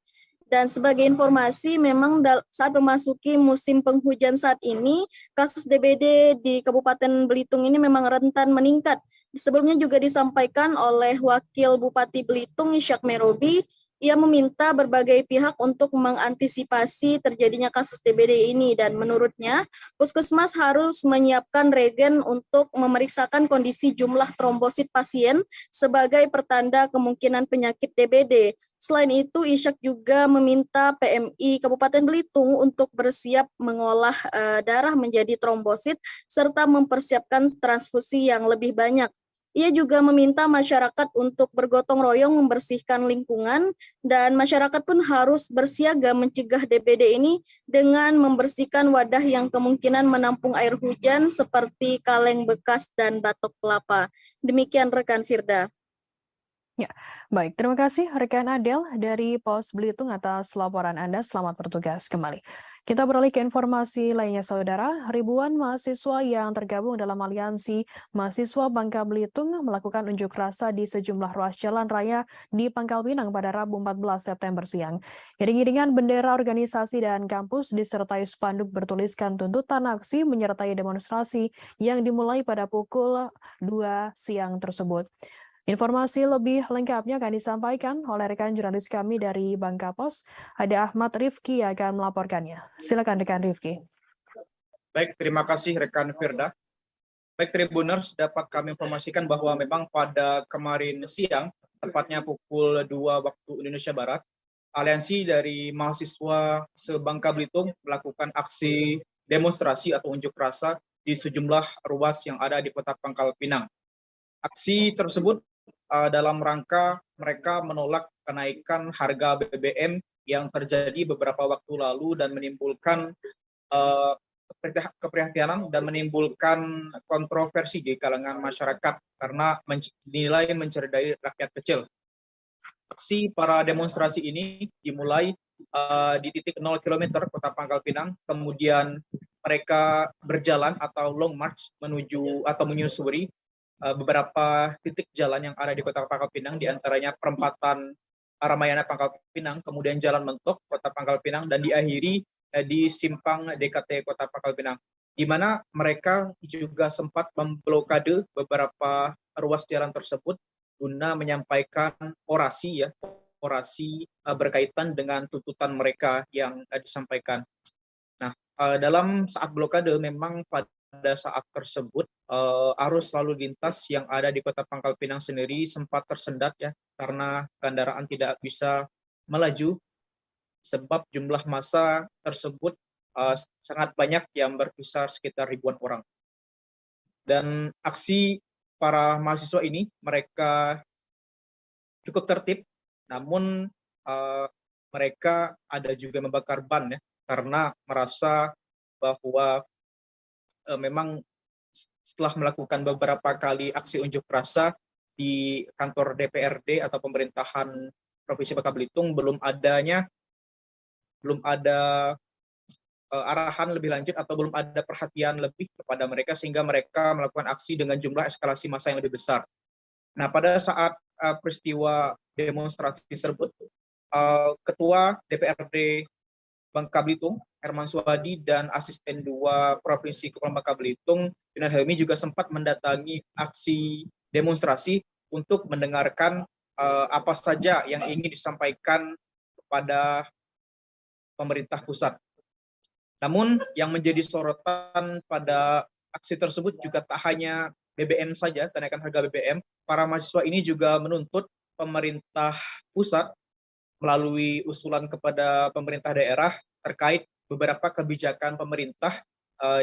Dan sebagai informasi, memang saat memasuki musim penghujan saat ini, kasus DBD di Kabupaten Belitung ini memang rentan meningkat. Sebelumnya juga disampaikan oleh Wakil Bupati Belitung, Ishak Merobi, ia meminta berbagai pihak untuk mengantisipasi terjadinya kasus DBD ini dan menurutnya, Puskesmas harus menyiapkan regen untuk memeriksakan kondisi jumlah trombosit pasien sebagai pertanda kemungkinan penyakit DBD. Selain itu, Ishak juga meminta PMI Kabupaten Belitung untuk bersiap mengolah darah menjadi trombosit serta mempersiapkan transfusi yang lebih banyak. Ia juga meminta masyarakat untuk bergotong royong membersihkan lingkungan dan masyarakat pun harus bersiaga mencegah DBD ini dengan membersihkan wadah yang kemungkinan menampung air hujan seperti kaleng bekas dan batok kelapa. Demikian rekan Firda. Ya, baik. Terima kasih rekan Adel dari Pos Belitung atas laporan Anda. Selamat bertugas kembali. Kita beralih ke informasi lainnya, Saudara. Ribuan mahasiswa yang tergabung dalam aliansi mahasiswa Bangka Belitung melakukan unjuk rasa di sejumlah ruas jalan raya di Pangkal Pinang pada Rabu 14 September siang. Iring-iringan bendera organisasi dan kampus disertai spanduk bertuliskan tuntutan aksi menyertai demonstrasi yang dimulai pada pukul 2 siang tersebut. Informasi lebih lengkapnya akan disampaikan oleh rekan jurnalis kami dari Bangka Pos. Ada Ahmad Rifki yang akan melaporkannya. Silakan rekan Rifki. Baik, terima kasih rekan Firda. Baik Tribuners, dapat kami informasikan bahwa memang pada kemarin siang, tepatnya pukul 2 waktu Indonesia Barat, aliansi dari mahasiswa se-Bangka Belitung melakukan aksi demonstrasi atau unjuk rasa di sejumlah ruas yang ada di Kota Pangkal Pinang. Aksi tersebut dalam rangka mereka menolak kenaikan harga BBM yang terjadi beberapa waktu lalu dan menimbulkan keprihatinan dan menimbulkan kontroversi di kalangan masyarakat karena dinilai mencederai rakyat kecil. Aksi para demonstrasi ini dimulai di titik 0 km Kota Pangkal Pinang, kemudian mereka berjalan atau long march menuju atau menyusuri beberapa titik jalan yang ada di Kota Pangkal Pinang, diantaranya perempatan Ramayana Pangkal Pinang, kemudian Jalan Mentok Kota Pangkal Pinang, dan diakhiri di simpang DKT Kota Pangkal Pinang, di mana mereka juga sempat memblokade beberapa ruas jalan tersebut guna menyampaikan orasi berkaitan dengan tuntutan mereka yang disampaikan. Nah, dalam saat blokade memang pada pada saat tersebut arus lalu lintas yang ada di Kota Pangkal Pinang sendiri sempat tersendat ya, karena kendaraan tidak bisa melaju sebab jumlah massa tersebut sangat banyak yang berkisar sekitar ribuan orang. Dan aksi para mahasiswa ini mereka cukup tertib, namun mereka ada juga membakar ban ya, karena merasa bahwa memang setelah melakukan beberapa kali aksi unjuk rasa di kantor DPRD atau pemerintahan Provinsi Bangka Belitung belum ada arahan lebih lanjut atau belum ada perhatian lebih kepada mereka sehingga mereka melakukan aksi dengan jumlah eskalasi massa yang lebih besar. Nah, pada saat peristiwa demonstrasi tersebut, Ketua DPRD Bangka Belitung, Herman Suhadi, dan Asisten 2 Provinsi Kepulauan Bangka Belitung, Junaid Helmi, juga sempat mendatangi aksi demonstrasi untuk mendengarkan apa saja yang ingin disampaikan kepada pemerintah pusat. Namun yang menjadi sorotan pada aksi tersebut juga tak hanya BBM saja, kenaikan harga BBM, para mahasiswa ini juga menuntut pemerintah pusat melalui usulan kepada pemerintah daerah terkait beberapa kebijakan pemerintah,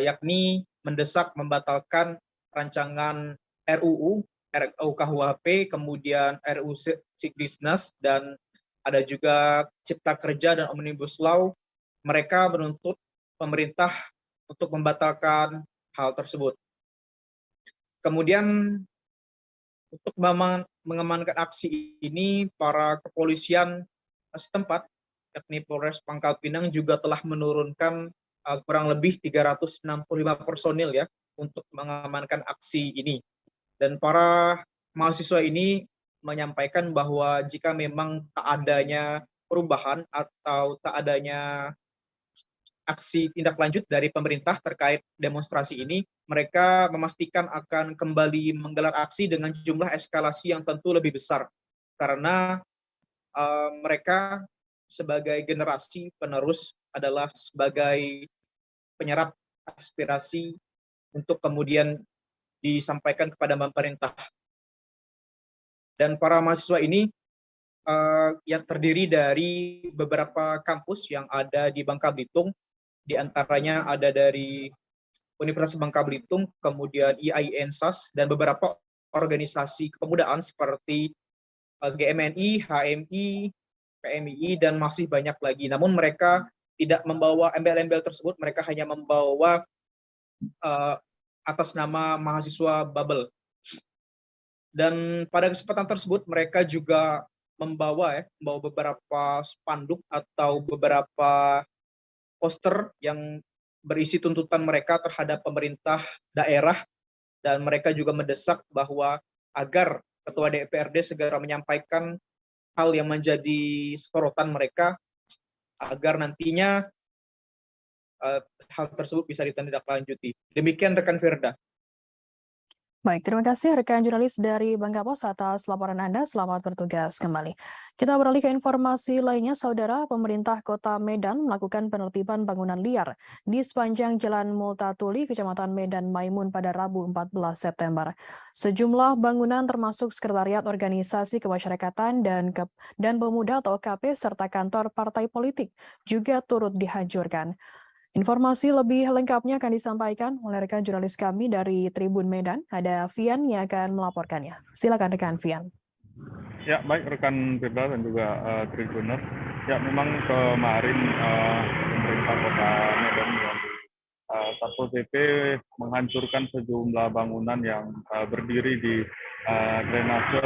yakni mendesak membatalkan rancangan RUU KUHP, kemudian RUU Sikdisnas, dan ada juga Cipta Kerja dan Omnibus Law. Mereka menuntut pemerintah untuk membatalkan hal tersebut. Kemudian untuk mengamankan aksi ini, para kepolisian setempat, yakni Polres Pangkal Pinang, juga telah menurunkan kurang lebih 365 personil ya untuk mengamankan aksi ini. Dan para mahasiswa ini menyampaikan bahwa jika memang tak adanya perubahan atau tak adanya aksi tindak lanjut dari pemerintah terkait demonstrasi ini, mereka memastikan akan kembali menggelar aksi dengan jumlah eskalasi yang tentu lebih besar. Karena mereka sebagai generasi penerus adalah sebagai penyerap aspirasi untuk kemudian disampaikan kepada pemerintah. Dan para mahasiswa ini yang terdiri dari beberapa kampus yang ada di Bangka Belitung, di antaranya ada dari Universitas Bangka Belitung, kemudian IAIN-SAS, dan beberapa organisasi kepemudaan seperti GMNI, HMI, PMII, dan masih banyak lagi. Namun mereka tidak membawa embel-embel tersebut, mereka hanya membawa atas nama mahasiswa Bubble. Dan pada kesempatan tersebut mereka juga membawa beberapa spanduk atau beberapa poster yang berisi tuntutan mereka terhadap pemerintah daerah, dan mereka juga mendesak bahwa agar Ketua DPRD segera menyampaikan hal yang menjadi sorotan mereka agar nantinya hal tersebut bisa ditindaklanjuti. Demikian rekan Firda. Baik, terima kasih rekan jurnalis dari Bangka Pos atas laporan Anda. Selamat bertugas kembali. Kita beralih ke informasi lainnya, Saudara. Pemerintah Kota Medan melakukan penertiban bangunan liar di sepanjang Jalan Multatuli, Kecamatan Medan Maimun pada Rabu 14 September. Sejumlah bangunan termasuk Sekretariat Organisasi Kemasyarakatan dan Pemuda atau OKP serta kantor partai politik juga turut dihancurkan. Informasi lebih lengkapnya akan disampaikan oleh rekan jurnalis kami dari Tribun Medan. Ada Vian yang akan melaporkannya. Silakan rekan Vian. Ya, baik rekan Firda dan juga Tribuners. Ya, memang kemarin pemerintah Kota Medan melalui Satpol PP menghancurkan sejumlah bangunan yang berdiri di drainase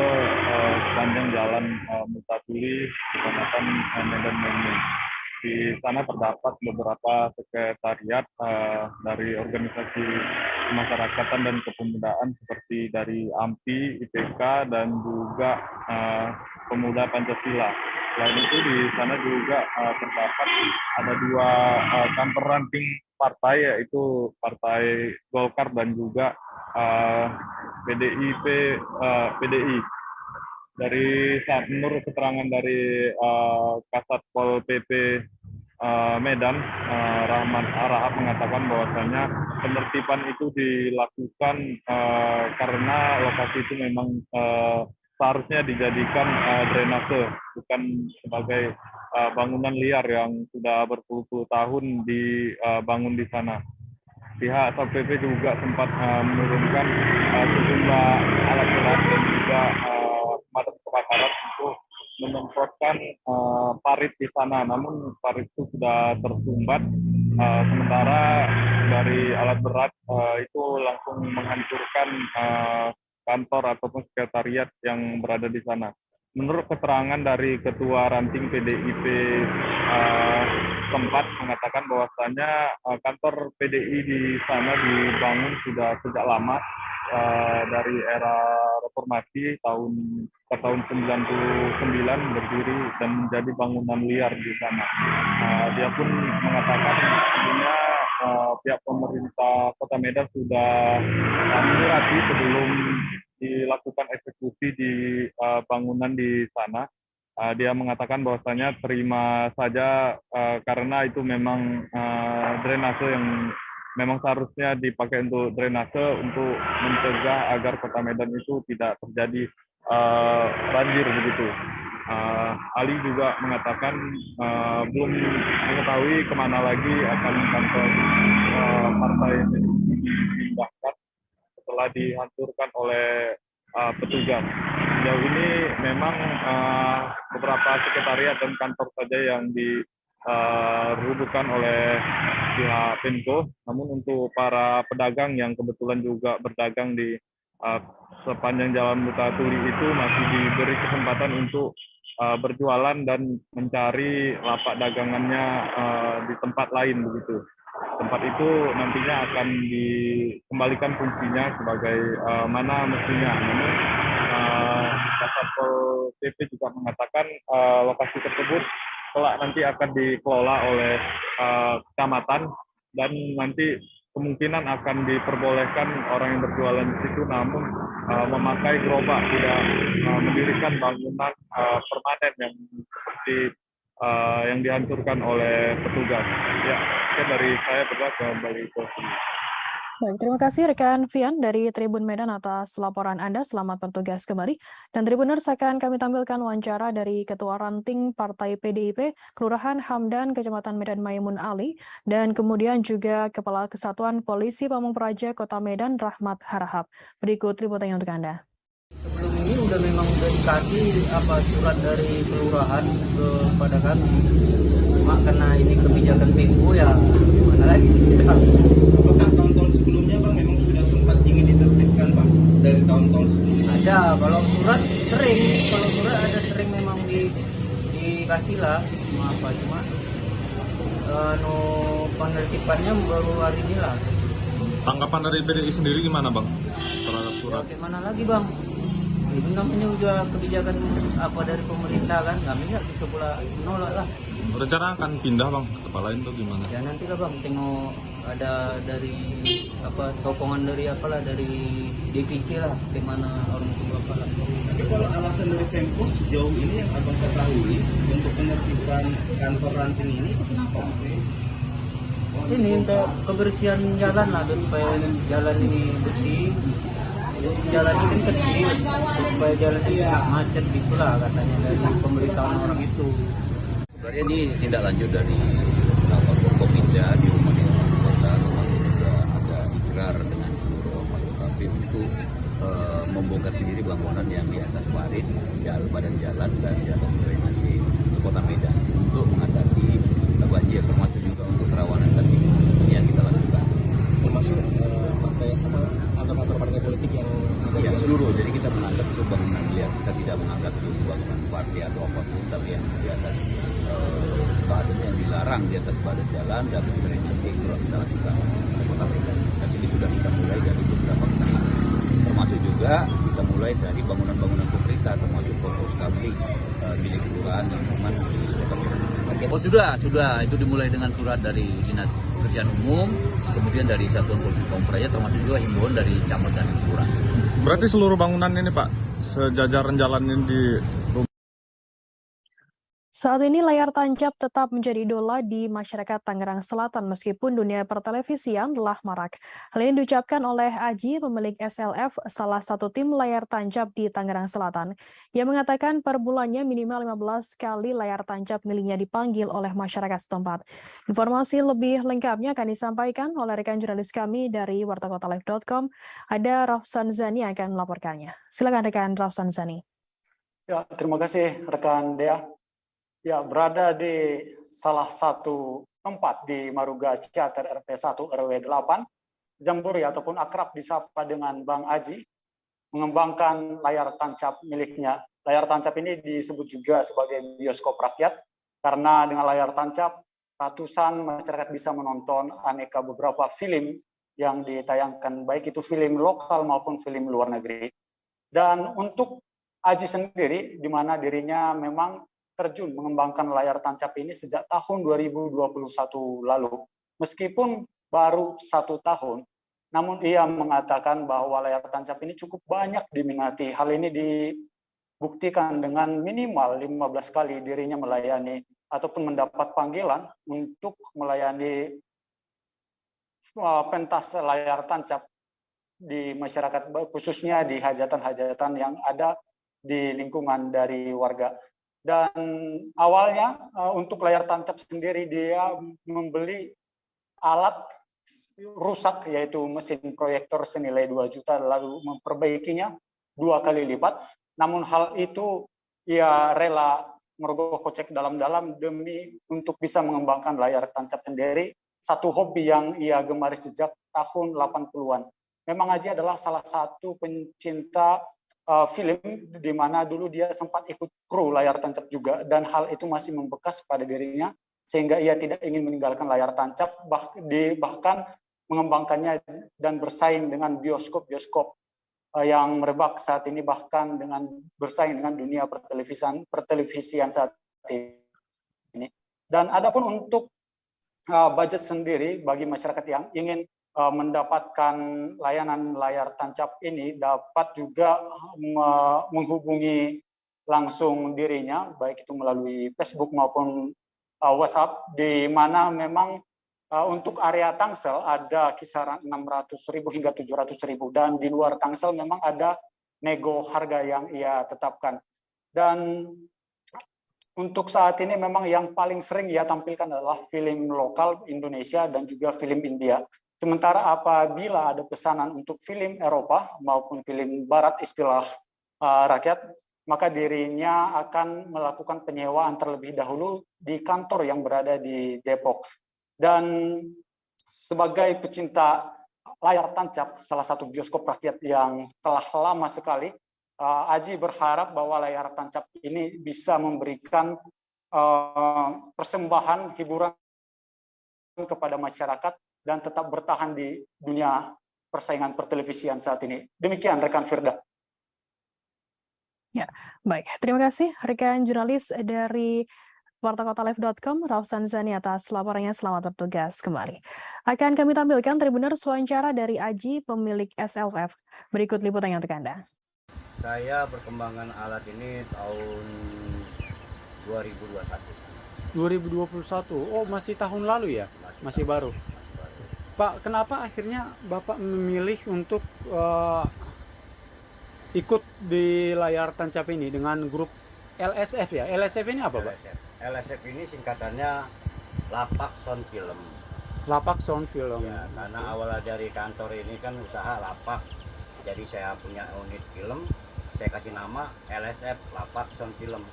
sepanjang Jalan Multatuli, Kecamatan Medan Maimun. Di sana terdapat beberapa sekretariat dari organisasi kemasyarakatan dan kepemudaan seperti dari AMPI, IPK, dan juga Pemuda Pancasila. Selain itu di sana juga terdapat ada dua kantor ranting partai, yaitu Partai Golkar dan juga PDI. Dari menurut keterangan dari Kasatpol PP Medan, Rahmat Harahap, mengatakan bahwasanya penertiban itu dilakukan karena lokasi itu memang seharusnya dijadikan drainase, bukan sebagai bangunan liar yang sudah berpuluh-puluh tahun dibangun di sana. Pihak Satpol PP juga sempat menurunkan sejumlah alat berat dan juga pemadam kebakaran untuk menyemprotkan parit di sana. Namun parit itu sudah tersumbat, sementara dari alat berat itu langsung menghancurkan kantor ataupun sekretariat yang berada di sana. Menurut keterangan dari Ketua Ranting PDIP tempat mengatakan bahwasanya kantor PDI di sana dibangun sudah sejak lama, dari era reformasi tahun 99 berdiri dan menjadi bangunan liar di sana. Dia pun mengatakan sebelumnya pihak pemerintah Kota Medan sudah menyurati sebelum dilakukan eksekusi di bangunan di sana. Dia mengatakan bahwasanya terima saja karena itu memang drainase yang memang seharusnya dipakai untuk drainase untuk mencegah agar Kota Medan itu tidak terjadi banjir begitu. Ali juga mengatakan belum mengetahui kemana lagi akan kantor partai dipindahkan setelah dihancurkan oleh petugas. Sejauh ini memang beberapa sekretariat dan kantor saja yang dirubuhkan oleh pihak Penko. Namun untuk para pedagang yang kebetulan juga berdagang di sepanjang Jalan Buta Tuli itu masih diberi kesempatan untuk berjualan dan mencari lapak dagangannya di tempat lain begitu. Tempat itu nantinya akan dikembalikan fungsinya sebagai mana mestinya. Namun Satpol PP juga mengatakan lokasi tersebut kelak nanti akan dikelola oleh kecamatan dan nanti kemungkinan akan diperbolehkan orang yang berjualan di situ namun memakai gerobak, tidak mendirikan bangunan permanen yang seperti yang dihancurkan oleh petugas. Ya, dari saya kembali ke sini. Baik, terima kasih rekan Fian dari Tribun Medan atas laporan Anda. Selamat bertugas kembali. Dan Tribuners, akan kami tampilkan wawancara dari Ketua Ranting Partai PDIP, Kelurahan Hamdan, Kecamatan Medan Maimun Ali, dan kemudian juga Kepala Kesatuan Polisi Pamung Praja Kota Medan, Rahmat Harahap. Berikut liputannya untuk Anda. Sebelum ini memang udah dikasih surat dari kelurahan kepada kami. Cuma karena ini kebijakan Tempo ya gimana lagi kita. Tahun-tahun sebelumnya Bang memang sudah sempat ingin diterbitkan Bang dari tahun-tahun sebelumnya. Ada, kalau surat ada sering memang dikasih lah, cuma penertibannya baru hari ini lah. Tanggapan dari PDI sendiri gimana Bang terhadap surat? Ya, gimana lagi Bang? Itu namanya udah kebijakan dari pemerintah kan, kami nggak bisa pula menolak lah. Rencana akan pindah Bang ke tempat lain tuh gimana? Ya nanti lah Bang, tengok ada dari sokongan dari dari DPC lah, bagaimana orang tua apalah. Tapi kalau alasan dari Pemko sejauh ini yang Abang ketahui untuk penertiban kantor Ranting ini kenapa? Ini untuk kebersihan jalan lah, supaya jalan ini bersih. Jalan ini kan kecil, supaya jalan ini tidak macet gitulah katanya dari pemberitahuan orang itu. Sebenarnya ini tindak lanjut dari lapor Forkopimda di rumah dinas kota, termasuk juga ada ikrar dengan seluruh anggota BEM itu membongkar sendiri bangunan yang di atas parit, badan jalan dan di atas drainase Kota Medan untuk mengatasi banjir, termasuk juga untuk kerawanan tadi yang kita lakukan. Termasuk kantor partai politik yang ya seluruh, jadi kita menganggap itu bangunan liar, kita tidak menganggap itu bangunan partai atau apapun, tapi yang di atas badan yang dilarang di atas badan jalan dan drainase itu kita lakukan Kota Medan. Dan ini sudah kita mulai dari beberapa kecamatan, termasuk juga kita mulai dari bangunan-bangunan pemerintah, termasuk pos kamling milik kelurahan yang memang di Kota Medan. Oh sudah itu dimulai dengan surat dari Dinas Pekerjaan Umum, kemudian dari Satuan Polisi Pamung Praja, termasuk juga himbauan dari camat dan kelurahan. Berarti seluruh bangunan ini Pak, sejajaran jalan ini di Saat ini layar tancap tetap menjadi idola di masyarakat Tangerang Selatan meskipun dunia pertelevisian telah marak. Hal ini diucapkan oleh Aji, pemilik SLF, salah satu tim layar tancap di Tangerang Selatan. Ia mengatakan per bulannya minimal 15 kali layar tancap miliknya dipanggil oleh masyarakat setempat. Informasi lebih lengkapnya akan disampaikan oleh rekan jurnalis kami dari wartakotalive.com. Ada Rafsan Zani yang akan melaporkannya. Silakan rekan Rafsan Zani. Ya, terima kasih rekan Dea. Ya, berada di salah satu tempat di Maruga Ciater RT 1 RW 8, Jamburi ataupun akrab disapa dengan Bang Aji, mengembangkan layar tancap miliknya. Layar tancap ini disebut juga sebagai bioskop rakyat, karena dengan layar tancap, ratusan masyarakat bisa menonton aneka beberapa film yang ditayangkan, baik itu film lokal maupun film luar negeri. Dan untuk Aji sendiri, di mana dirinya memang terjun mengembangkan layar tancap ini sejak tahun 2021 lalu. Meskipun baru 1 tahun, namun ia mengatakan bahwa layar tancap ini cukup banyak diminati. Hal ini dibuktikan dengan minimal 15 kali dirinya melayani ataupun mendapat panggilan untuk melayani pentas layar tancap di masyarakat, khususnya di hajatan-hajatan yang ada di lingkungan dari warga. Dan awalnya untuk layar tancap sendiri dia membeli alat rusak, yaitu mesin proyektor senilai 2 juta, lalu memperbaikinya 2 kali lipat. Namun hal itu ia rela merogoh kocek dalam-dalam demi untuk bisa mengembangkan layar tancap sendiri, satu hobi yang ia gemari sejak tahun 80-an. Memang Aji adalah salah satu pencinta film, di mana dulu dia sempat ikut kru layar tancap juga, dan hal itu masih membekas pada dirinya sehingga ia tidak ingin meninggalkan layar tancap, bahkan mengembangkannya dan bersaing dengan bioskop-bioskop yang merebak saat ini, bahkan dengan bersaing dengan dunia pertelevisian saat ini. Dan adapun untuk budget sendiri bagi masyarakat yang ingin mendapatkan layanan layar tancap ini, dapat juga menghubungi langsung dirinya, baik itu melalui Facebook maupun WhatsApp, di mana memang untuk area Tangsel ada kisaran 600.000 hingga 700.000, dan di luar Tangsel memang ada nego harga yang ia tetapkan. Dan untuk saat ini memang yang paling sering ia tampilkan adalah film lokal Indonesia dan juga film India. Sementara apabila ada pesanan untuk film Eropa maupun film Barat istilah rakyat, maka dirinya akan melakukan penyewaan terlebih dahulu di kantor yang berada di Depok. Dan sebagai pecinta layar tancap, salah satu bioskop rakyat yang telah lama sekali, Aji berharap bahwa layar tancap ini bisa memberikan persembahan hiburan kepada masyarakat dan tetap bertahan di dunia persaingan pertelevisian saat ini. Demikian rekan Firda. Ya, baik. Terima kasih rekan jurnalis dari wartakotalive.com, Rafsan Zani atas laporannya. Selamat bertugas kembali. Akan kami tampilkan Tribuners wawancara dari Aji, pemilik SLF. Berikut liputannya untuk Anda. Saya perkembangan alat ini tahun 2021. 2021, oh masih tahun lalu ya? Masih baru. Pak, kenapa akhirnya Bapak memilih untuk ikut di layar tancap ini dengan grup LSF ya? LSF ini apa, Pak? LSF ini singkatannya Lapak Sound Film. Lapak Sound Film. Ya, karena awalnya dari kantor ini kan usaha lapak, jadi saya punya unit film, saya kasih nama LSF, Lapak Sound Film.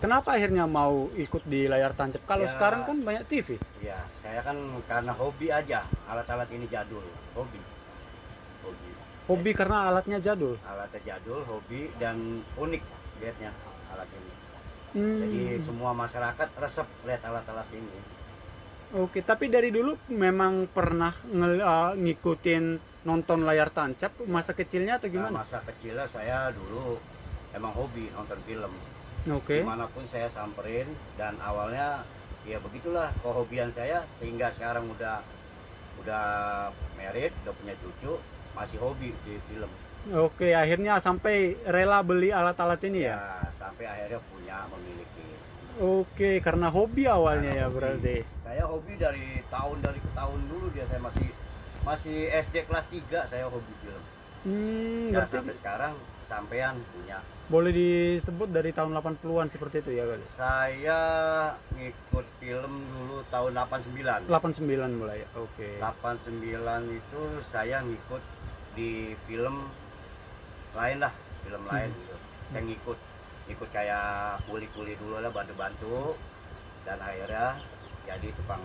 Kenapa akhirnya mau ikut di layar tancap? Kalau Ya, sekarang kan banyak TV. Ya, saya kan karena hobi aja, alat-alat ini jadul, hobi. Hobi karena alatnya jadul. Alatnya jadul, hobi, dan unik lihatnya alat ini. Jadi semua masyarakat resep lihat alat-alat ini. Oke, tapi dari dulu memang pernah ngikutin nonton layar tancap masa kecilnya atau gimana? Nah, masa kecilnya saya dulu emang hobi nonton film. Oke. Dimanapun saya samperin, dan awalnya ya begitulah kehobian saya, sehingga sekarang udah married, udah punya cucu, masih hobi di film. Oke, akhirnya sampai rela beli alat-alat ini ya? Ya, sampai akhirnya punya, memiliki. Oke, karena hobi awalnya ya berarti. Saya hobi dari ke tahun dulu dia, saya masih SD kelas 3 saya hobi film. Ya Berarti sampai sekarang sampean punya. boleh disebut dari tahun 80-an seperti itu ya kali? Saya ngikut film dulu tahun 89. 89 mulai, oke. 89 itu saya ngikut di film lain lah, film lain gitu. Saya ngikut kayak kuli-kuli dulu lah, bantu-bantu, dan akhirnya jadi tukang.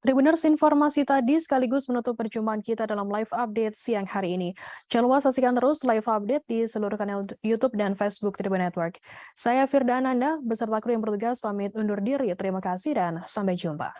Tribuners, informasi tadi sekaligus menutup perjumpaan kita dalam live update siang hari ini. Jangan lupa saksikan terus live update di seluruh kanal YouTube dan Facebook Tribun Network. Saya Firda Ananda beserta kru yang bertugas pamit undur diri. Terima kasih dan sampai jumpa.